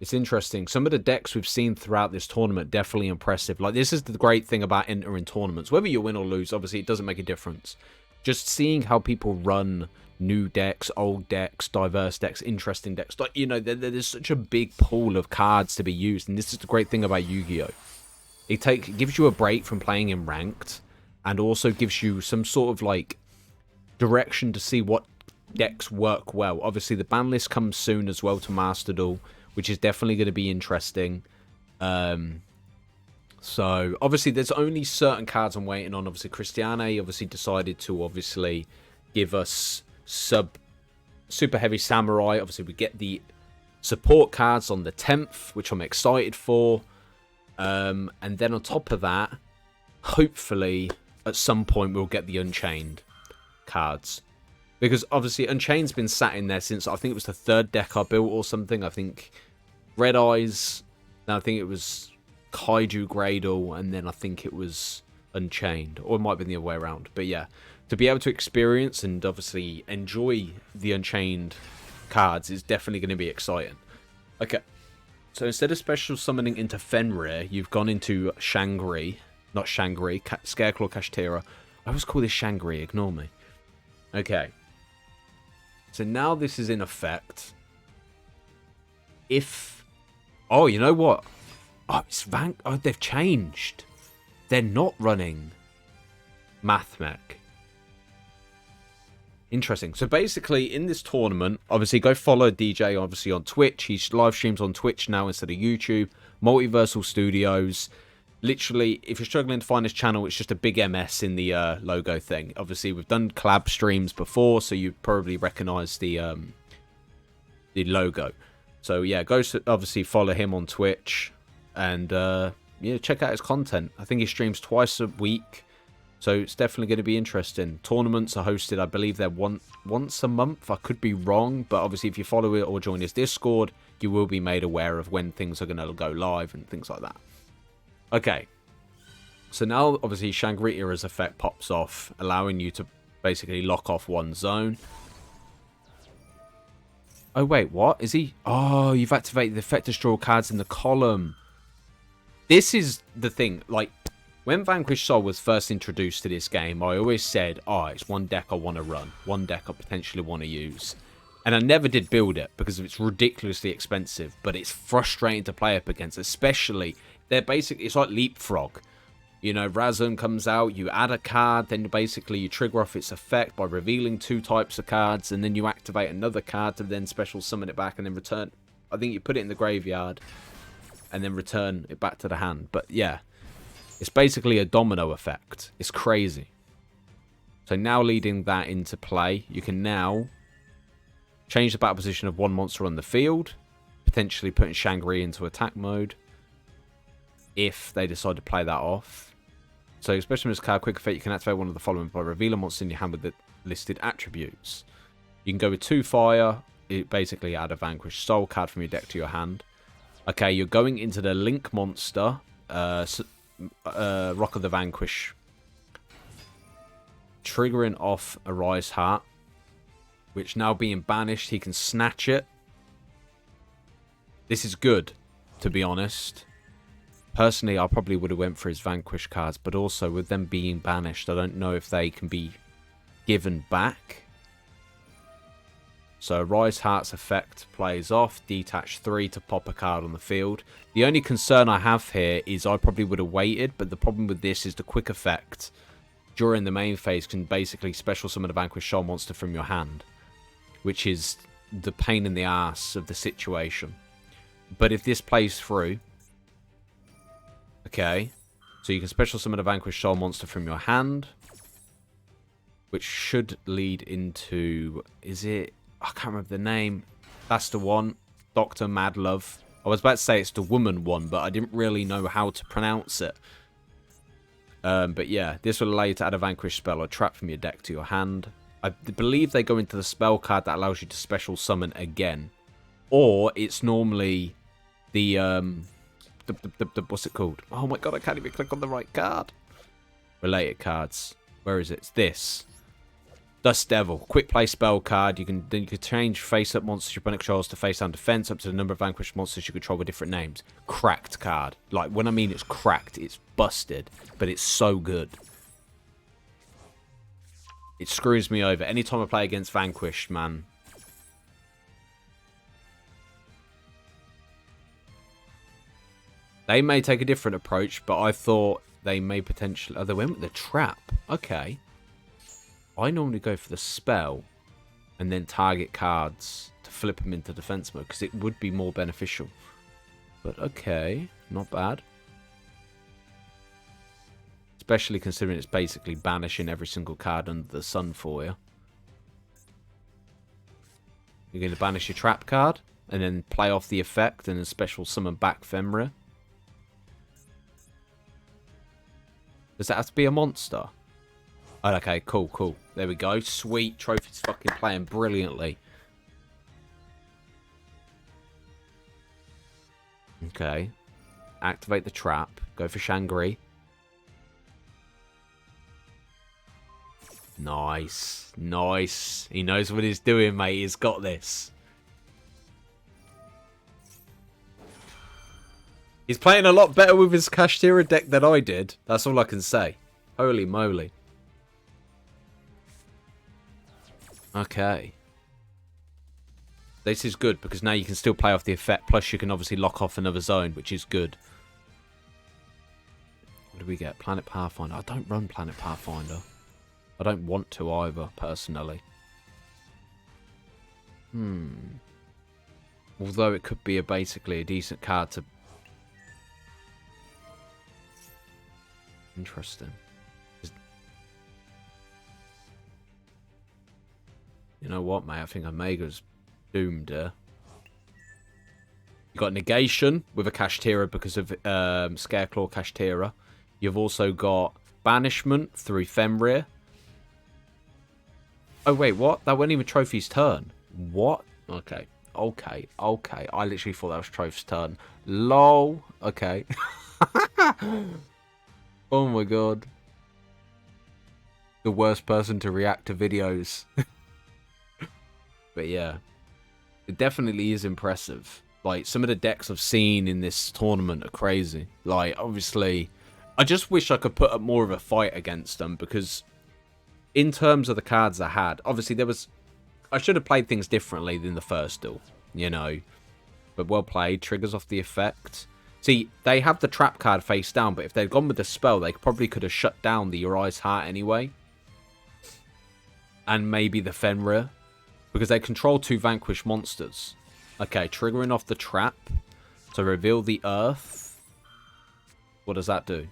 It's interesting. Some of the decks we've seen throughout this tournament definitely impressive. Like, this is the great thing about entering tournaments. Whether you win or lose, obviously, it doesn't make a difference. Just seeing how people run new decks, old decks, diverse decks, interesting decks. Like, you know, there's such a big pool of cards to be used. And this is the great thing about Yu-Gi-Oh! It gives you a break from playing in ranked. And also gives you some sort of, like, direction to see what decks work well. Obviously, the ban list comes soon as well to Master Duel, which is definitely going to be interesting. So, obviously, there's only certain cards I'm waiting on. Obviously, Christiane obviously decided to obviously give us Super Heavy Samurai. Obviously, we get the support cards on the 10th, which I'm excited for. And then on top of that, hopefully, at some point, we'll get the Unchained cards. Because, obviously, Unchained's been sat in there since, I think it was the 3rd deck I built or something. I think Red Eyes, then I think it was Kaiju Gradle, and then I think it was Unchained. Or it might have been the other way around. But, yeah, to be able to experience and, obviously, enjoy the Unchained cards is definitely going to be exciting. Okay, so instead of special summoning into Fenrir, you've gone into Shangri. Not Shangri, Scareclaw Kashtira. I always call this Shangri, ignore me. Okay. So now this is in effect. If... Oh, you know what? Oh, they've changed. They're not running Mathmech. Interesting. So basically, in this tournament, obviously go follow DJ, obviously, on Twitch. He live streams on Twitch now instead of YouTube. Multiversal Studios. Literally, if you're struggling to find this channel, it's just a big MS in the logo thing. Obviously, we've done collab streams before, so you probably recognise the logo. So yeah, obviously follow him on Twitch, and yeah, check out his content. I think he streams twice a week, so it's definitely going to be interesting. Tournaments are hosted, I believe they're once a month. I could be wrong, but obviously if you follow it or join his Discord, you will be made aware of when things are going to go live and things like that. Okay, so now obviously Shangri-La's effect pops off, allowing you to basically lock off one zone. Oh, wait, what? Is he? Oh, you've activated the effect destroy cards in the column. This is the thing. Like, when Vanquished Soul was first introduced to this game, I always said, oh, it's one deck I want to run. One deck I potentially want to use. And I never did build it because it's ridiculously expensive. But it's frustrating to play up against, especially, they're basically, it's like Leapfrog. You know, Razum comes out, you add a card, then basically you trigger off its effect by revealing 2 types of cards, and then you activate another card to then special summon it back and then return. I think you put it in the graveyard and then return it back to the hand. But yeah, it's basically a domino effect. It's crazy. So now leading that into play, you can now change the battle position of one monster on the field, potentially putting Shangri into attack mode if they decide to play that off. So, especially with this card, quick effect, you can activate one of the following by reveal a monster in your hand with the listed attributes. You can go with 2 fire, it basically add a Vanquished Soul card from your deck to your hand. Okay, you're going into the Link monster, Rock of the Vanquish, triggering off a Rise Heart, which now being banished, he can snatch it. This is good, to be honest. Personally, I probably would have went for his Vanquish cards, but also with them being banished, I don't know if they can be given back. So Rise Heart's effect plays off, detach 3 to pop a card on the field. The only concern I have here is I probably would have waited, but the problem with this is the quick effect during the main phase can basically special summon a Vanquished Soul monster from your hand, which is the pain in the ass of the situation. But if this plays through, okay, so you can special summon a Vanquished Soul monster from your hand, which should lead into, is it, I can't remember the name, that's the one, Dr. Madlove. I was about to say it's the woman one, but I didn't really know how to pronounce it. But yeah, this will allow you to add a Vanquish spell or trap from your deck to your hand. I believe they go into the spell card that allows you to special summon again. Or it's normally the what's it called? Oh my god, I can't even click on the right card. Related cards. Where is it? It's this. Dust Devil. Quick play spell card. You can change face up monsters your opponent controls to face down defense up to the number of vanquished monsters you control with different names. Cracked card. Like, when I mean it's cracked, it's busted. But it's so good. It screws me over. Anytime I play against Vanquished, man. They may take a different approach, but I thought they may potentially... Oh, they went with the trap. Okay. I normally go for the spell and then target cards to flip them into defense mode because it would be more beneficial. But okay, not bad. Especially considering it's basically banishing every single card under the sun for you. You're going to banish your trap card and then play off the effect and then special summon back Femra. Does that have to be a monster? Oh, okay, cool, cool. There we go. Sweet. Trophy's fucking playing brilliantly. Okay. Activate the trap. Go for Shangri. Nice. Nice. He knows what he's doing, mate. He's got this. He's playing a lot better with his Kashtira deck than I did. That's all I can say. Holy moly. Okay. This is good because now you can still play off the effect. Plus you can obviously lock off another zone, which is good. What do we get? Planet Pathfinder. I don't run Planet Pathfinder. I don't want to either, personally. Although it could be basically a decent card to... Interesting. You know what, mate? I think Omega's doomed here. You've got Negation with a Kashtira because of Scareclaw Kashtira. You've also got Banishment through Fenrir. Oh, wait, what? That wasn't even Trophy's turn. What? Okay. Okay. Okay. I literally thought that was Trophy's turn. LOL. Okay. Oh, my God. The worst person to react to videos. But, yeah. It definitely is impressive. Like, some of the decks I've seen in this tournament are crazy. Like, obviously, I just wish I could put up more of a fight against them, because in terms of the cards I had, obviously there was... I should have played things differently than the first duel, you know. But well played. Triggers off the effect. See, they have the trap card face down, but if they'd gone with the spell, they probably could have shut down the Uri's Heart anyway. And maybe the Fenrir. Because they control 2 vanquished monsters. Okay, triggering off the trap to reveal the earth. What does that do?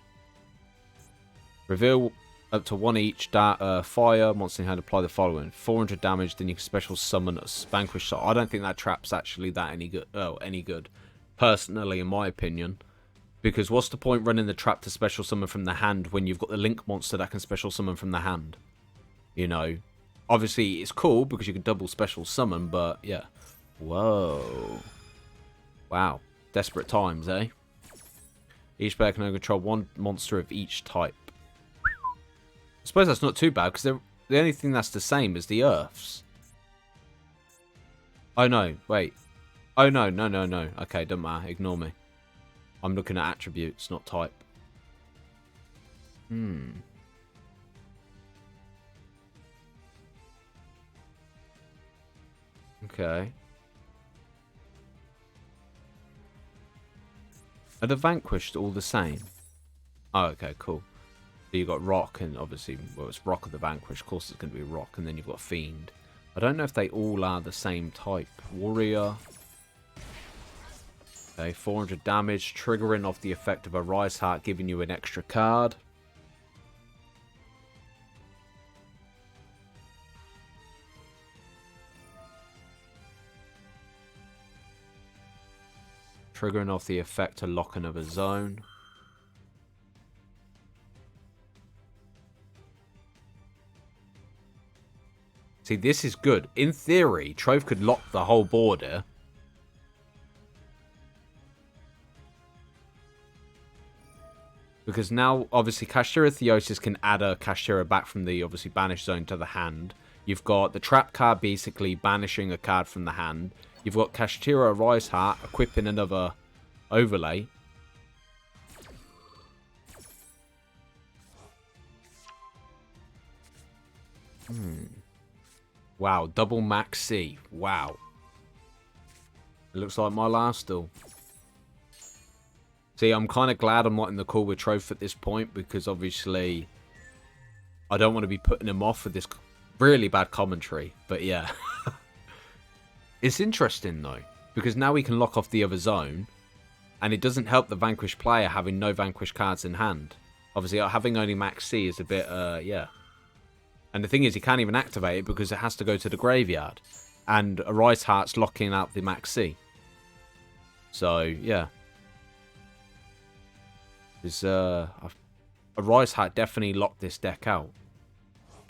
Reveal up to 1 each. Fire, monster in hand, apply the following. 400 damage, then you can special summon a vanquished soul. I don't think that trap's actually that any good. Personally, in my opinion. Because what's the point running the trap to special summon from the hand when you've got the Link monster that can special summon from the hand? You know. Obviously, it's cool because you can double special summon, but yeah. Whoa. Wow. Desperate times, eh? Each player can only control 1 monster of each type. I suppose that's not too bad, because the only thing that's the same is the Earths. Oh, no. Wait. Oh, no. No. Okay, doesn't matter. Ignore me. I'm looking at attributes, not type. Okay. Are the vanquished all the same? Oh, okay, cool. So you've got Rock, and obviously, well, it's Rock of the vanquished. Of course, it's going to be Rock, and then you've got Fiend. I don't know if they all are the same type. Warrior. Okay, 400 damage, triggering off the effect of a Rise Heart, giving you an extra card. Triggering off the effect to lock another zone. See, this is good. In theory, Trove could lock the whole board here. Because now, obviously, Kashtira Theosis can add a Kashtira back from the, obviously, banished zone to the hand. You've got the trap card basically banishing a card from the hand. You've got Kashtira Rise Heart equipping another overlay. Wow, double max C. Wow. It looks like my last duel. See, I'm kind of glad I'm not in the call with Troth at this point, because obviously I don't want to be putting him off with this really bad commentary. But yeah. It's interesting though, because now we can lock off the other zone, and it doesn't help the vanquished player having no vanquished cards in hand. Obviously, having only max C is a bit, yeah. And the thing is, he can't even activate it because it has to go to the graveyard. And a Rise Heart's locking out the max C. So, yeah. A Rise Heart definitely locked this deck out.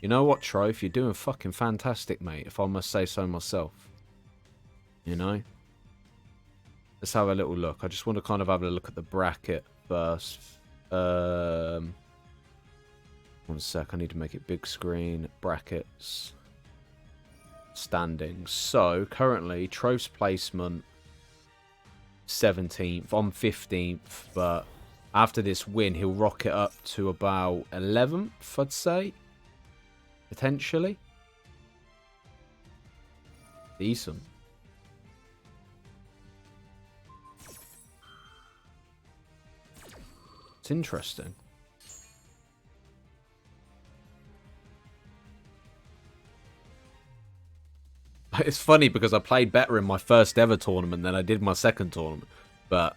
You know what, Troth? You're doing fucking fantastic, mate, if I must say so myself. You know? Let's have a little look. I just want to kind of have a look at the bracket first. 1 sec, I need to make it big screen. Brackets. Standings. So, currently, Troth's placement 17th. I'm 15th, but after this win, he'll rocket up to about 11th, I'd say. Potentially. Decent. It's interesting. It's funny because I played better in my first ever tournament than I did my second tournament. But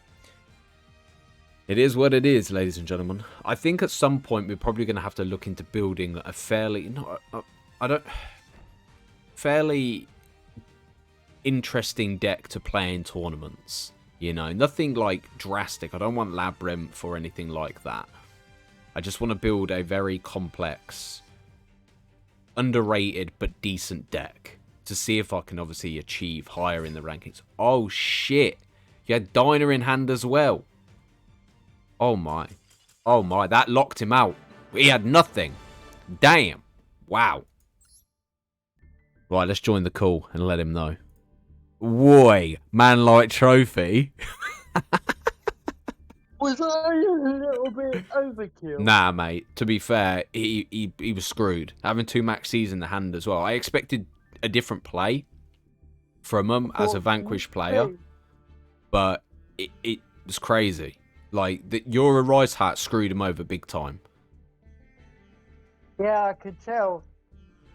it is what it is, ladies and gentlemen. I think at some point we're probably going to have to look into building a fairly... fairly interesting deck to play in tournaments. You know, nothing like drastic. I don't want Labyrinth or anything like that. I just want to build a very complex, underrated but decent deck to see if I can obviously achieve higher in the rankings. Oh shit, you had Diner in hand as well. Oh my, oh my, that locked him out. He had nothing. Damn. Wow. Right, let's join the call and let him know. Woy, man like trophy. Was I a little bit overkill? Nah, mate. To be fair, he was screwed. Having 2 max C's in the hand as well. I expected a different play from him as a Vanquish player, but it was crazy. Like, your Rise hat screwed him over big time. Yeah, I could tell.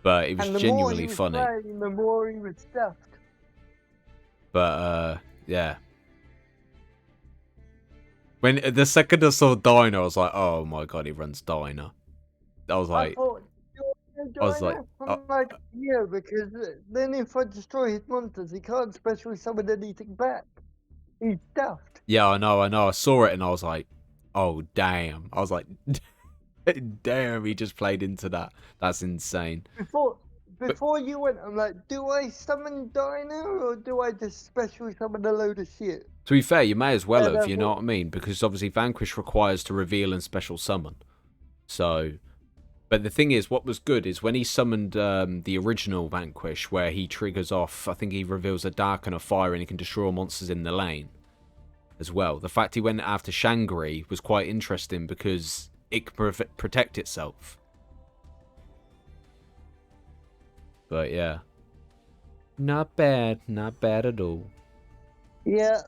But it was genuinely funny. Playing, the more he was stuffed. But, yeah. When the second I saw Diner, I was like, oh my god, he runs Diner. I was like... I'm like, yeah, because then if I destroy his monsters, he can't specially summon anything back. He's stuffed. Yeah, I know. I saw it and I was like, oh, damn. I was like, damn, he just played into that. That's insane. Before you went, I'm like, do I summon Dino or do I just specially summon a load of shit? To be fair, you may as well have, you know what I mean? Because obviously Vanquish requires to reveal and special summon. So, but the thing is, what was good is when he summoned the original Vanquish, where he triggers off, I think he reveals a Dark and a Fire and he can destroy monsters in the lane as well. The fact he went after Shangri was quite interesting because it can protect itself. But yeah, not bad at all. Yeah,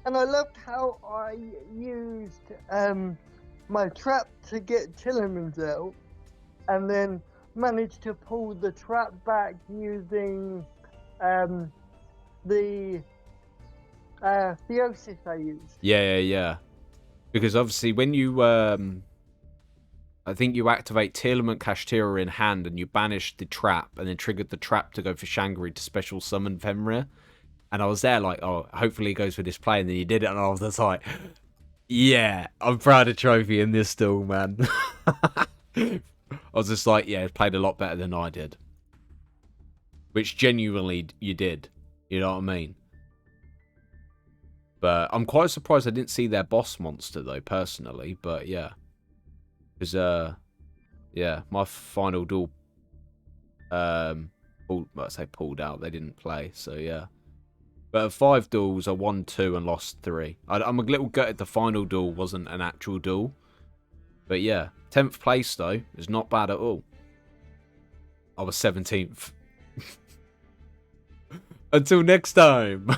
and I loved how I used my trap to get Tillermans out, and then managed to pull the trap back using the Theosis I used. Yeah. Because obviously when you I think you activate Tearlament Kashtira in hand and you banish the trap and then triggered the trap to go for Shangri to special summon Fenrir. And I was there like, oh, hopefully he goes for this play, and then he did it, and I was just like, yeah, I'm proud of Trophy in this still, man. I was just like, yeah, he played a lot better than I did. Which genuinely you did. You know what I mean? But I'm quite surprised I didn't see their boss monster, though, personally. But, yeah. Because, yeah, my final duel, pulled out. They didn't play, so, yeah. But at 5 duels, I won 2 and lost 3. I'm a little gutted the final duel wasn't an actual duel. But, yeah, 10th place, though, is not bad at all. I was 17th. Until next time.